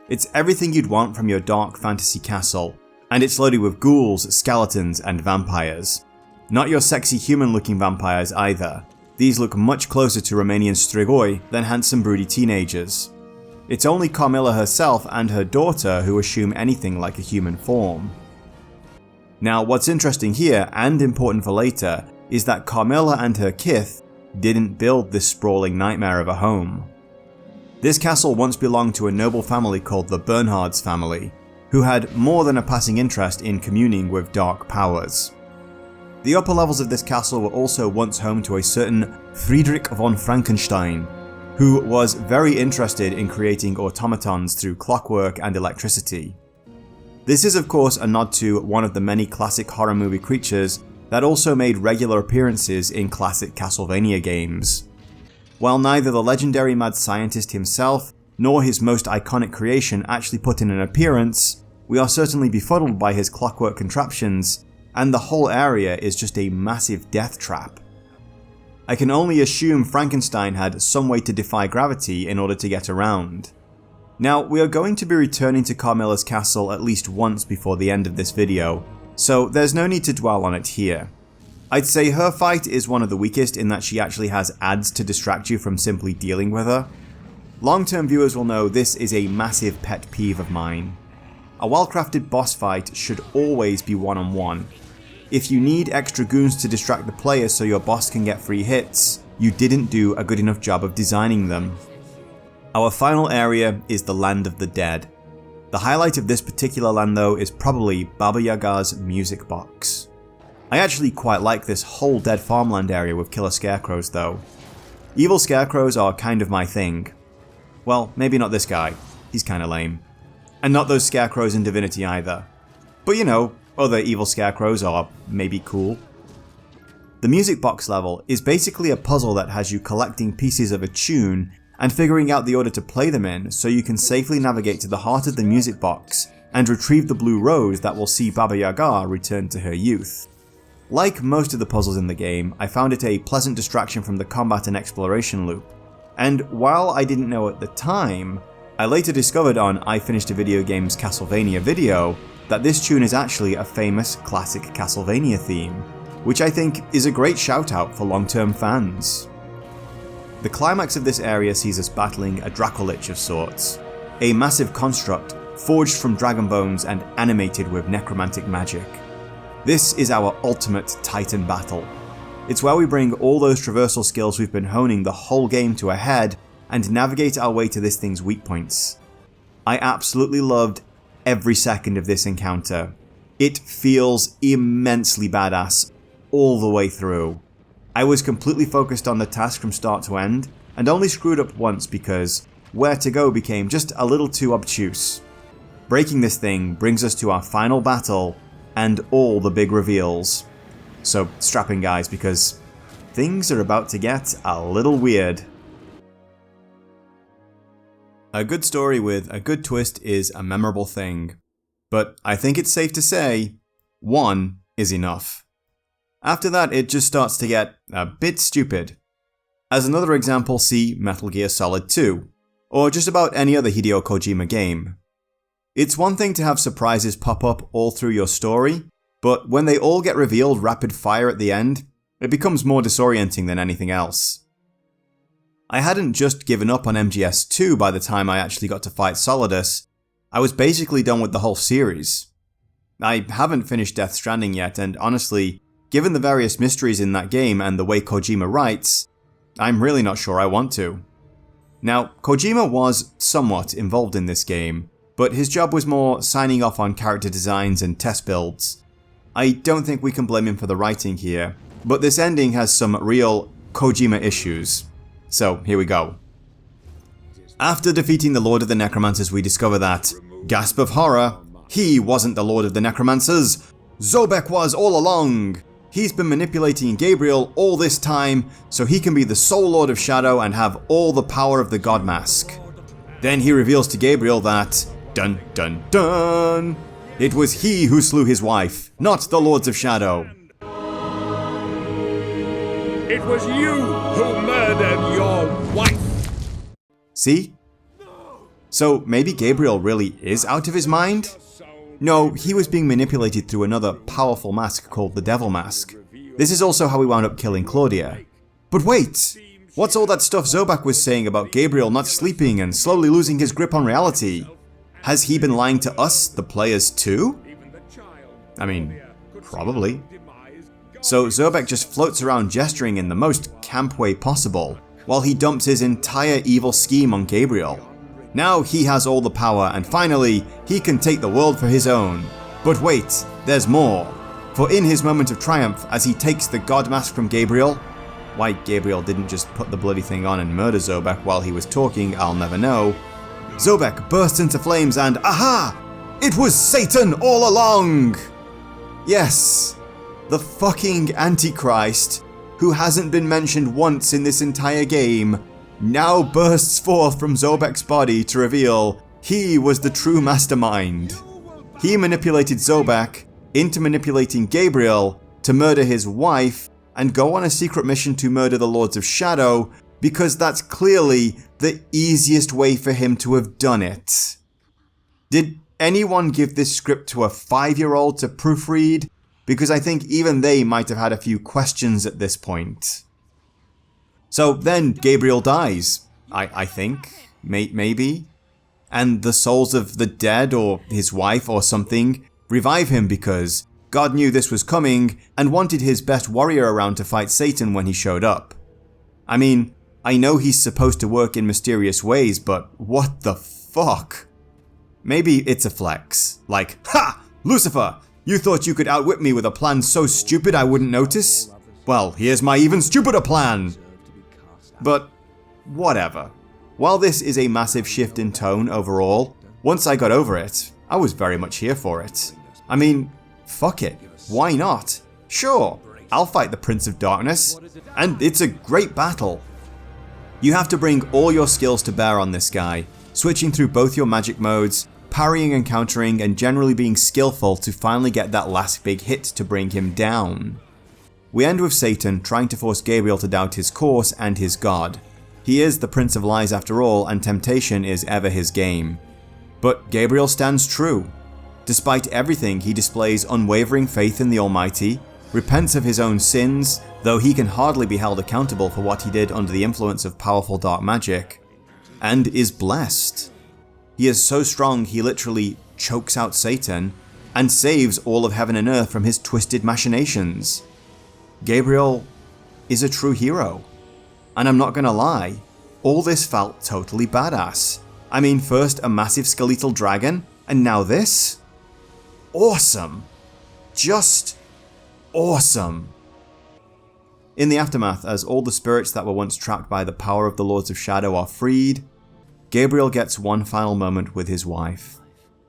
It's everything you'd want from your dark fantasy castle, and it's loaded with ghouls, skeletons, and vampires. Not your sexy human-looking vampires either. These look much closer to Romanian strigoi than handsome broody teenagers. It's only Carmilla herself and her daughter who assume anything like a human form. Now, what's interesting here, and important for later, is that Carmilla and her kith didn't build this sprawling nightmare of a home. This castle once belonged to a noble family called the Bernhards family, who had more than a passing interest in communing with dark powers. The upper levels of this castle were also once home to a certain Friedrich von Frankenstein, who was very interested in creating automatons through clockwork and electricity. This is of course a nod to one of the many classic horror movie creatures that also made regular appearances in classic Castlevania games. While neither the legendary mad scientist himself nor his most iconic creation actually put in an appearance, we are certainly befuddled by his clockwork contraptions, and the whole area is just a massive death trap. I can only assume Frankenstein had some way to defy gravity in order to get around. Now, we are going to be returning to Carmilla's castle at least once before the end of this video, so there's no need to dwell on it here. I'd say her fight is one of the weakest in that she actually has ads to distract you from simply dealing with her. Long-term viewers will know this is a massive pet peeve of mine. A well-crafted boss fight should always be one-on-one. If you need extra goons to distract the player so your boss can get free hits, you didn't do a good enough job of designing them. Our final area is the Land of the Dead. The highlight of this particular land though is probably Baba Yaga's music box. I actually quite like this whole dead farmland area with killer scarecrows though. Evil scarecrows are kind of my thing. Well, maybe not this guy, he's kinda lame. And not those scarecrows in Divinity either. But you know, other evil scarecrows are maybe cool. The music box level is basically a puzzle that has you collecting pieces of a tune and figuring out the order to play them in so you can safely navigate to the heart of the music box and retrieve the blue rose that will see Baba Yaga return to her youth. Like most of the puzzles in the game, I found it a pleasant distraction from the combat and exploration loop. And while I didn't know at the time, I later discovered on I Finished a Video Game's Castlevania video that this tune is actually a famous classic Castlevania theme, which I think is a great shout out for long-term fans. The climax of this area sees us battling a Dracolich of sorts, a massive construct forged from dragon bones and animated with necromantic magic. This is our ultimate Titan battle. It's where we bring all those traversal skills we've been honing the whole game to a head and navigate our way to this thing's weak points. I absolutely loved every second of this encounter. It feels immensely badass all the way through. I was completely focused on the task from start to end, and only screwed up once because where to go became just a little too obtuse. Breaking this thing brings us to our final battle and all the big reveals. So strap in guys, because things are about to get a little weird. A good story with a good twist is a memorable thing, but I think it's safe to say, one is enough. After that, it just starts to get a bit stupid. As another example, see Metal Gear Solid 2, or just about any other Hideo Kojima game. It's one thing to have surprises pop up all through your story, but when they all get revealed rapid fire at the end, it becomes more disorienting than anything else. I hadn't just given up on MGS2 by the time I actually got to fight Solidus, I was basically done with the whole series. I haven't finished Death Stranding yet, and honestly, given the various mysteries in that game and the way Kojima writes, I'm really not sure I want to. Now, Kojima was somewhat involved in this game, but his job was more signing off on character designs and test builds. I don't think we can blame him for the writing here, but this ending has some real Kojima issues. So, here we go. After defeating the Lord of the Necromancers, we discover that, gasp of horror, he wasn't the Lord of the Necromancers, Zobek was all along! He's been manipulating Gabriel all this time so he can be the sole Lord of Shadow and have all the power of the God Mask. Then he reveals to Gabriel that, dun dun dun, it was he who slew his wife, not the Lords of Shadow. It was you who murdered your wife! See? So maybe Gabriel really is out of his mind? No, he was being manipulated through another powerful mask called the Devil Mask. This is also how we wound up killing Claudia. But wait! What's all that stuff Zobak was saying about Gabriel not sleeping and slowly losing his grip on reality? Has he been lying to us, the players, too? I mean, probably. So Zobek just floats around gesturing in the most camp way possible, while he dumps his entire evil scheme on Gabriel. Now he has all the power, and finally, he can take the world for his own. But wait, there's more. For in his moment of triumph, as he takes the God Mask from Gabriel, why Gabriel didn't just put the bloody thing on and murder Zobek while he was talking, I'll never know. Zobek bursts into flames and aha! It was Satan all along! Yes, the fucking Antichrist, who hasn't been mentioned once in this entire game, now bursts forth from Zobek's body to reveal he was the true mastermind. He manipulated Zobek into manipulating Gabriel to murder his wife and go on a secret mission to murder the Lords of Shadow because that's clearly the easiest way for him to have done it. Did anyone give this script to a 5-year-old to proofread? Because I think even they might have had a few questions at this point. So then Gabriel dies, I think, maybe. And the souls of the dead or his wife or something revive him because God knew this was coming and wanted his best warrior around to fight Satan when he showed up. I mean, I know he's supposed to work in mysterious ways, but what the fuck? Maybe it's a flex. Like, ha! Lucifer! You thought you could outwit me with a plan so stupid I wouldn't notice? Well, here's my even stupider plan! But, whatever. While this is a massive shift in tone overall, once I got over it, I was very much here for it. I mean, fuck it. Why not? Sure, I'll fight the Prince of Darkness, and it's a great battle. You have to bring all your skills to bear on this guy, switching through both your magic modes, parrying and countering, and generally being skillful to finally get that last big hit to bring him down. We end with Satan trying to force Gabriel to doubt his course and his god. He is the Prince of Lies after all, and temptation is ever his game. But Gabriel stands true. Despite everything, he displays unwavering faith in the Almighty, repents of his own sins, though he can hardly be held accountable for what he did under the influence of powerful dark magic, and is blessed. He is so strong he literally chokes out Satan and saves all of heaven and earth from his twisted machinations. Gabriel is a true hero. And I'm not gonna lie, all this felt totally badass. I mean, first a massive skeletal dragon, and now this? Awesome. Just awesome. In the aftermath, as all the spirits that were once trapped by the power of the Lords of Shadow are freed, Gabriel gets one final moment with his wife,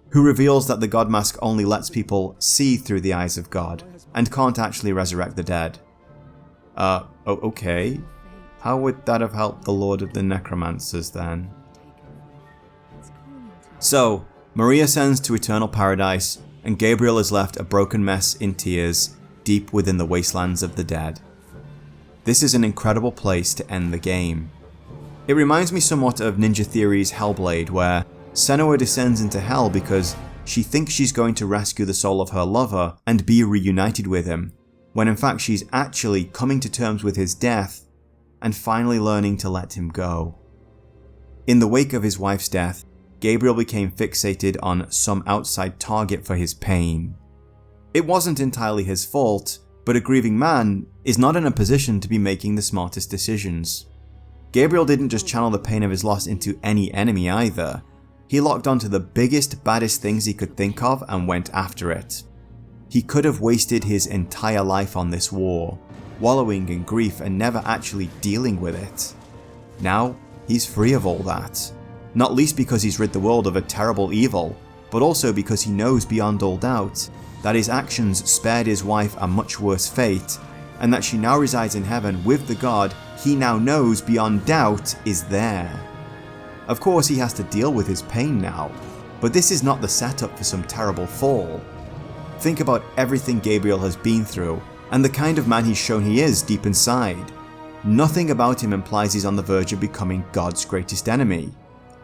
who reveals that the God Mask only lets people see through the eyes of God, and can't actually resurrect the dead. Okay. How would that have helped the Lord of the Necromancers then? So, Maria sends to eternal paradise, and Gabriel is left a broken mess in tears, deep within the wastelands of the dead. This is an incredible place to end the game. It reminds me somewhat of Ninja Theory's Hellblade, where Senua descends into hell because she thinks she's going to rescue the soul of her lover and be reunited with him, when in fact she's actually coming to terms with his death and finally learning to let him go. In the wake of his wife's death, Gabriel became fixated on some outside target for his pain. It wasn't entirely his fault, but a grieving man is not in a position to be making the smartest decisions. Gabriel didn't just channel the pain of his loss into any enemy either. He locked onto the biggest, baddest things he could think of and went after it. He could have wasted his entire life on this war, wallowing in grief and never actually dealing with it. Now, he's free of all that. Not least because he's rid the world of a terrible evil, but also because he knows beyond all doubt that his actions spared his wife a much worse fate, and that she now resides in heaven with the God he now knows beyond doubt is there. Of course he has to deal with his pain now, but this is not the setup for some terrible fall. Think about everything Gabriel has been through, and the kind of man he's shown he is deep inside. Nothing about him implies he's on the verge of becoming God's greatest enemy.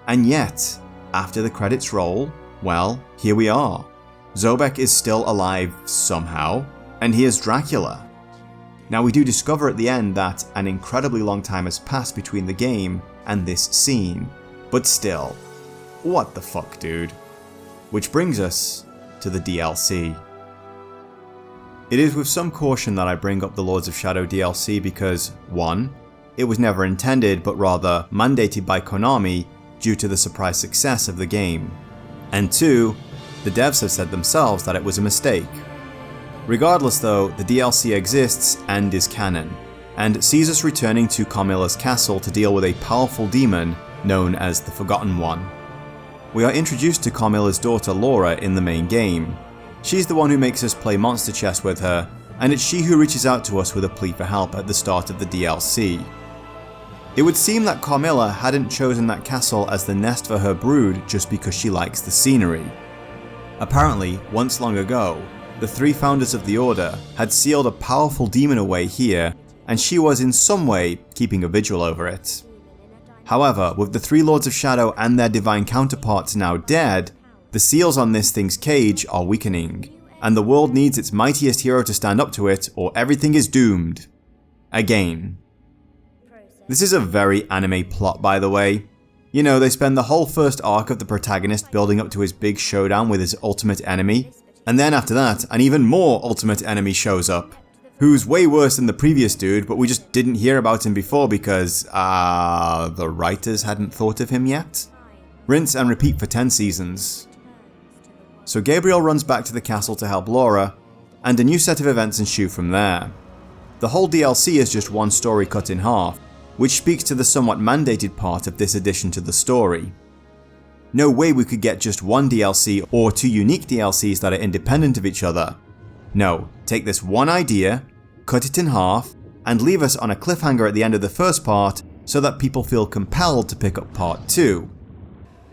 And yet, after the credits roll, well, here we are. Zobek is still alive somehow, and here's Dracula. Now we do discover at the end that an incredibly long time has passed between the game and this scene, but still, what the fuck, dude? Which brings us to the DLC. It is with some caution that I bring up the Lords of Shadow DLC because 1. It was never intended but rather mandated by Konami due to the surprise success of the game, and 2. The devs have said themselves that it was a mistake. Regardless though, the DLC exists and is canon, and sees us returning to Carmilla's castle to deal with a powerful demon known as the Forgotten One. We are introduced to Carmilla's daughter Laura in the main game. She's the one who makes us play monster chess with her, and it's she who reaches out to us with a plea for help at the start of the DLC. It would seem that Carmilla hadn't chosen that castle as the nest for her brood just because she likes the scenery. Apparently, once long ago, the 3 founders of the Order had sealed a powerful demon away here and she was in some way keeping a vigil over it. However, with the 3 Lords of Shadow and their divine counterparts now dead, the seals on this thing's cage are weakening, and the world needs its mightiest hero to stand up to it, or everything is doomed. Again. This is a very anime plot, by the way. You know, they spend the whole first arc of the protagonist building up to his big showdown with his ultimate enemy, and then after that, an even more ultimate enemy shows up, who's way worse than the previous dude, but we just didn't hear about him before because, the writers hadn't thought of him yet? Rinse and repeat for 10 seasons. So Gabriel runs back to the castle to help Laura, and a new set of events ensue from there. The whole DLC is just one story cut in half, which speaks to the somewhat mandated part of this addition to the story. No way we could get just one DLC or 2 unique DLCs that are independent of each other. No, take this one idea, cut it in half, and leave us on a cliffhanger at the end of the first part so that people feel compelled to pick up part 2.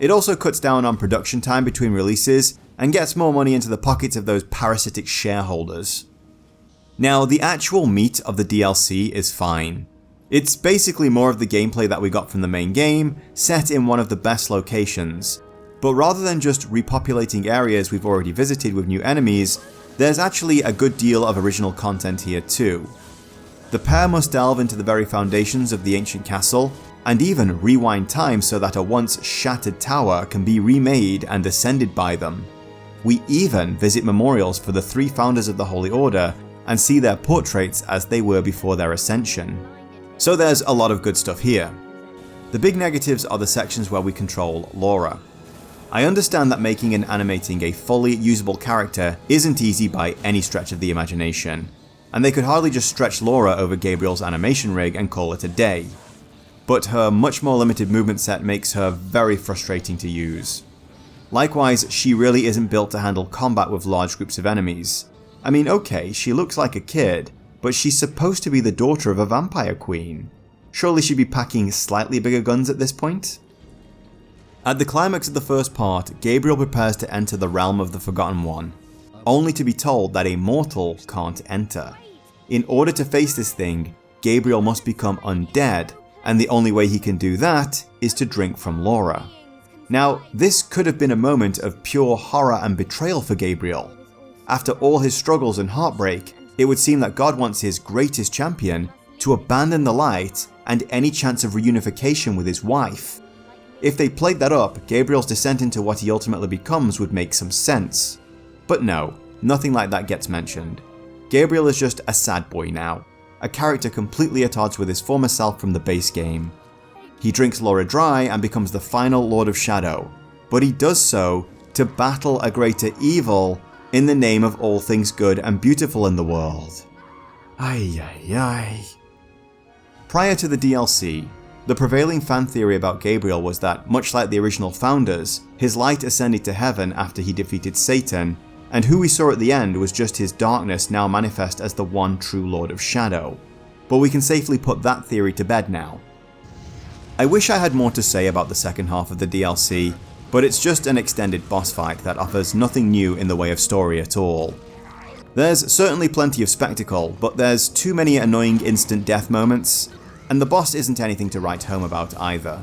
It also cuts down on production time between releases and gets more money into the pockets of those parasitic shareholders. Now, the actual meat of the DLC is fine. It's basically more of the gameplay that we got from the main game, set in one of the best locations. But rather than just repopulating areas we've already visited with new enemies, there's actually a good deal of original content here too. The pair must delve into the very foundations of the ancient castle, and even rewind time so that a once shattered tower can be remade and ascended by them. We even visit memorials for the 3 founders of the Holy Order and see their portraits as they were before their ascension. So there's a lot of good stuff here. The big negatives are the sections where we control Laura. I understand that making and animating a fully usable character isn't easy by any stretch of the imagination, and they could hardly just stretch Laura over Gabriel's animation rig and call it a day. But her much more limited movement set makes her very frustrating to use. Likewise, she really isn't built to handle combat with large groups of enemies. I mean, okay, she looks like a kid, but she's supposed to be the daughter of a vampire queen. Surely she'd be packing slightly bigger guns at this point? At the climax of the first part, Gabriel prepares to enter the realm of the Forgotten One, only to be told that a mortal can't enter. In order to face this thing, Gabriel must become undead, and the only way he can do that is to drink from Laura. Now, this could have been a moment of pure horror and betrayal for Gabriel. After all his struggles and heartbreak, it would seem that God wants his greatest champion to abandon the light and any chance of reunification with his wife. If they played that up, Gabriel's descent into what he ultimately becomes would make some sense. But no, nothing like that gets mentioned. Gabriel is just a sad boy now, a character completely at odds with his former self from the base game. He drinks Laura dry and becomes the final Lord of Shadow, but he does so to battle a greater evil in the name of all things good and beautiful in the world. Ay ay ay. Prior to the DLC, the prevailing fan theory about Gabriel was that, much like the original founders, his light ascended to heaven after he defeated Satan, and who we saw at the end was just his darkness now manifest as the one true Lord of Shadow. But we can safely put that theory to bed now. I wish I had more to say about the second half of the DLC, but it's just an extended boss fight that offers nothing new in the way of story at all. There's certainly plenty of spectacle, but there's too many annoying instant death moments, and the boss isn't anything to write home about either.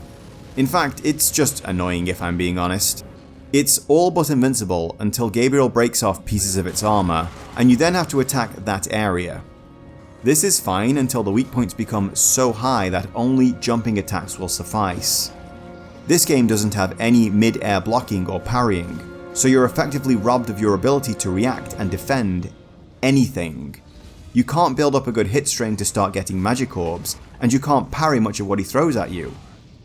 In fact, it's just annoying if I'm being honest. It's all but invincible until Gabriel breaks off pieces of its armor, and you then have to attack that area. This is fine until the weak points become so high that only jumping attacks will suffice. This game doesn't have any mid-air blocking or parrying, so you're effectively robbed of your ability to react and defend anything. You can't build up a good hit string to start getting magic orbs, and you can't parry much of what he throws at you.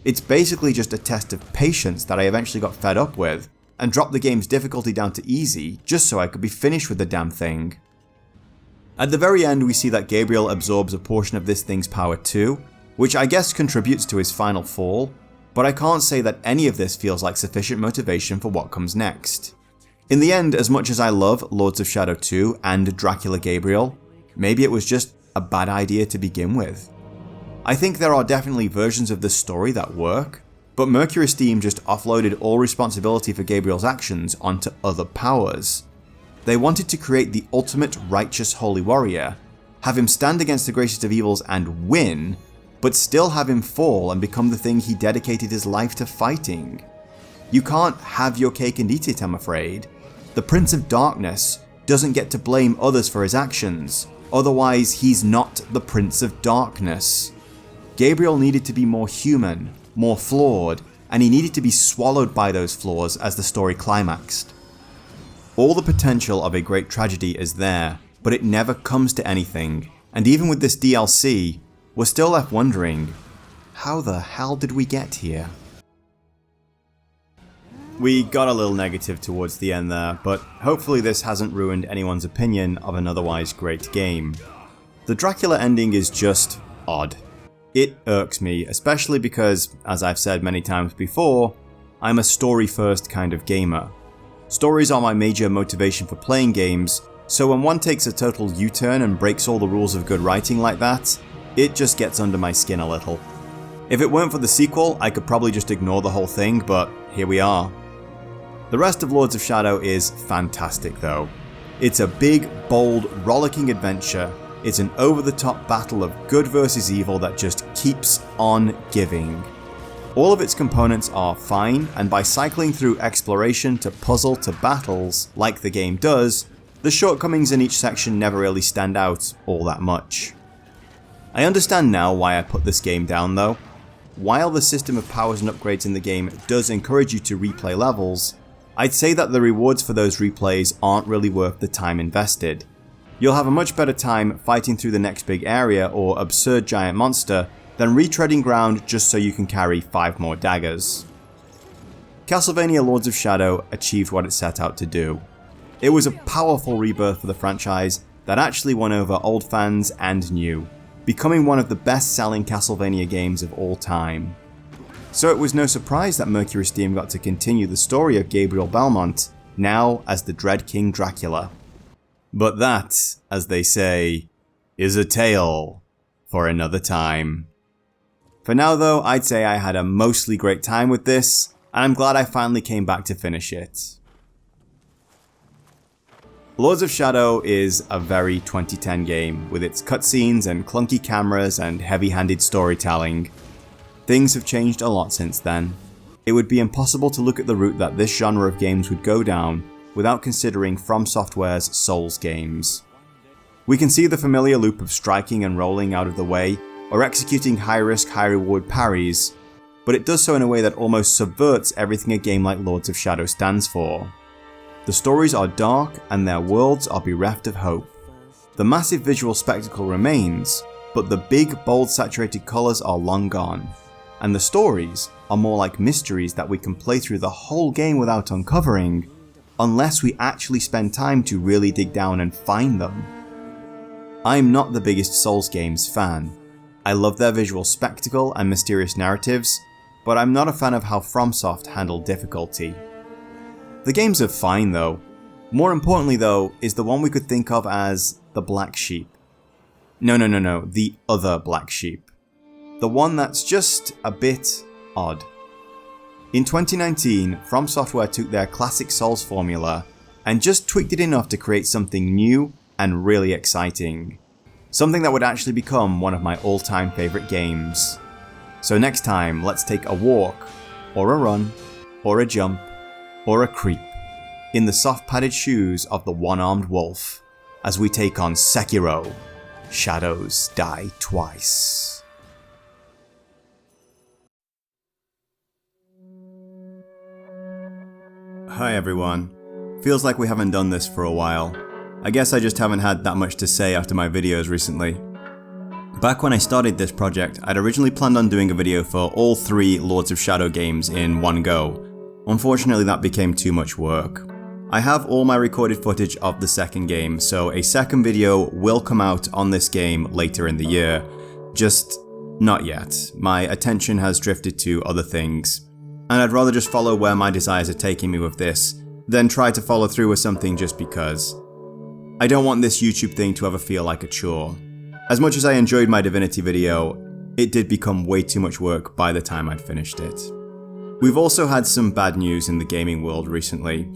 It's basically just a test of patience that I eventually got fed up with, and dropped the game's difficulty down to easy just so I could be finished with the damn thing. At the very end, we see that Gabriel absorbs a portion of this thing's power too, which I guess contributes to his final fall, but I can't say that any of this feels like sufficient motivation for what comes next. In the end, as much as I love Lords of Shadow 2 and Dracula Gabriel, maybe it was just a bad idea to begin with. I think there are definitely versions of this story that work, but Mercurysteam just offloaded all responsibility for Gabriel's actions onto other powers. They wanted to create the ultimate righteous holy warrior, have him stand against the greatest of evils and win, but still have him fall and become the thing he dedicated his life to fighting. You can't have your cake and eat it, I'm afraid. The Prince of Darkness doesn't get to blame others for his actions, otherwise he's not the Prince of Darkness. Gabriel needed to be more human, more flawed, and he needed to be swallowed by those flaws as the story climaxed. All the potential of a great tragedy is there, but it never comes to anything, and even with this DLC, we're still left wondering, how the hell did we get here? We got a little negative towards the end there, but hopefully this hasn't ruined anyone's opinion of an otherwise great game. The Dracula ending is just odd. It irks me, especially because, as I've said many times before, I'm a story-first kind of gamer. Stories are my major motivation for playing games, so when one takes a total U-turn and breaks all the rules of good writing like that, it just gets under my skin a little. If it weren't for the sequel, I could probably just ignore the whole thing, but here we are. The rest of Lords of Shadow is fantastic though. It's a big, bold, rollicking adventure. It's an over-the-top battle of good versus evil that just keeps on giving. All of its components are fine, and by cycling through exploration to puzzle to battles, like the game does, the shortcomings in each section never really stand out all that much. I understand now why I put this game down though. While the system of powers and upgrades in the game does encourage you to replay levels, I'd say that the rewards for those replays aren't really worth the time invested. You'll have a much better time fighting through the next big area or absurd giant monster than retreading ground just so you can carry 5 more daggers. Castlevania Lords of Shadow achieved what it set out to do. It was a powerful rebirth for the franchise that actually won over old fans and new, becoming one of the best-selling Castlevania games of all time. So it was no surprise that Mercurysteam got to continue the story of Gabriel Belmont, now as the Dread King Dracula. But that, as they say, is a tale for another time. For now though, I'd say I had a mostly great time with this, and I'm glad I finally came back to finish it. Lords of Shadow is a very 2010 game, with its cutscenes and clunky cameras and heavy-handed storytelling. Things have changed a lot since then. It would be impossible to look at the route that this genre of games would go down without considering From Software's Souls games. We can see the familiar loop of striking and rolling out of the way, or executing high-risk, high-reward parries, but it does so in a way that almost subverts everything a game like Lords of Shadow stands for. The stories are dark and their worlds are bereft of hope. The massive visual spectacle remains, but the big, bold, saturated colours are long gone. And the stories are more like mysteries that we can play through the whole game without uncovering, unless we actually spend time to really dig down and find them. I'm not the biggest Souls games fan. I love their visual spectacle and mysterious narratives, but I'm not a fan of how FromSoft handle difficulty. The games are fine though. More importantly though, is the one we could think of as the black sheep. No, the other black sheep. The one that's just a bit odd. In 2019, From Software took their classic Souls formula and just tweaked it enough to create something new and really exciting. Something that would actually become one of my all-time favourite games. So next time, let's take a walk, or a run, or a jump, or a creep, in the soft padded shoes of the one-armed wolf, as we take on Sekiro, Shadows Die Twice. Hi everyone. Feels like we haven't done this for a while. I guess I just haven't had that much to say after my videos recently. Back when I started this project, I'd originally planned on doing a video for all 3 Lords of Shadow games in one go. Unfortunately that became too much work. I have all my recorded footage of the second game, so a second video will come out on this game later in the year. Just not yet. My attention has drifted to other things. And I'd rather just follow where my desires are taking me with this, than try to follow through with something just because. I don't want this YouTube thing to ever feel like a chore. As much as I enjoyed my Divinity video, it did become way too much work by the time I'd finished it. We've also had some bad news in the gaming world recently.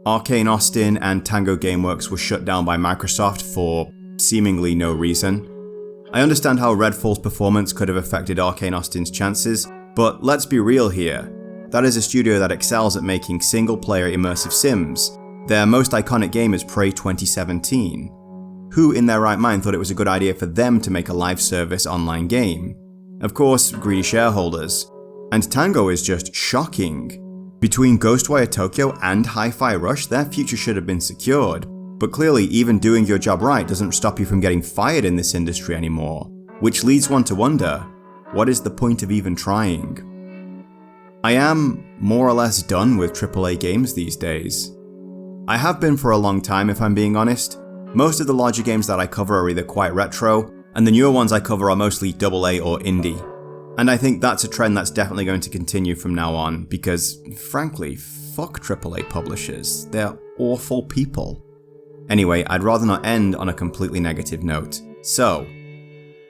Arcane Austin and Tango Gameworks were shut down by Microsoft for seemingly no reason. I understand how Redfall's performance could have affected Arcane Austin's chances, but let's be real here. That is a studio that excels at making single-player immersive sims. Their most iconic game is Prey 2017. Who in their right mind thought it was a good idea for them to make a live service online game? Of course, greedy shareholders. And Tango is just shocking. Between Ghostwire Tokyo and Hi-Fi Rush, their future should have been secured. But clearly, even doing your job right doesn't stop you from getting fired in this industry anymore. Which leads one to wonder, what is the point of even trying? I am more or less done with AAA games these days. I have been for a long time, if I'm being honest. Most of the larger games that I cover are either quite retro, and the newer ones I cover are mostly AA or indie. And I think that's a trend that's definitely going to continue from now on, because, frankly, fuck AAA publishers. They're awful people. Anyway, I'd rather not end on a completely negative note. So,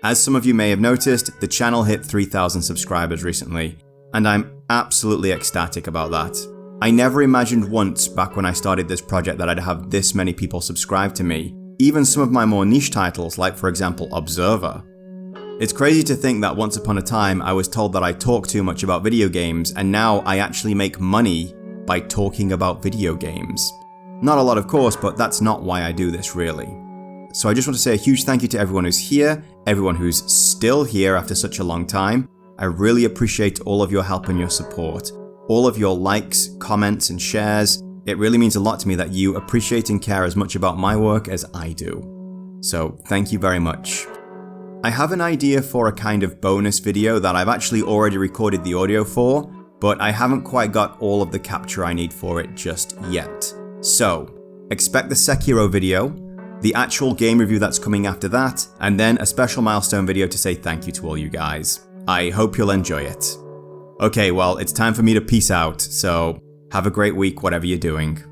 as some of you may have noticed, the channel hit 3,000 subscribers recently, and I'm absolutely ecstatic about that. I never imagined once back when I started this project that I'd have this many people subscribe to me, even some of my more niche titles like for example Observer. It's crazy to think that once upon a time I was told that I talk too much about video games, and now I actually make money by talking about video games. Not a lot of course, but that's not why I do this really. So I just want to say a huge thank you to everyone who's here, everyone who's still here after such a long time. I really appreciate all of your help and your support. All of your likes, comments and shares. It really means a lot to me that you appreciate and care as much about my work as I do. So thank you very much. I have an idea for a kind of bonus video that I've actually already recorded the audio for, but I haven't quite got all of the capture I need for it just yet. So, expect the Sekiro video, the actual game review that's coming after that, and then a special milestone video to say thank you to all you guys. I hope you'll enjoy it. Okay, well, it's time for me to peace out, so have a great week whatever you're doing.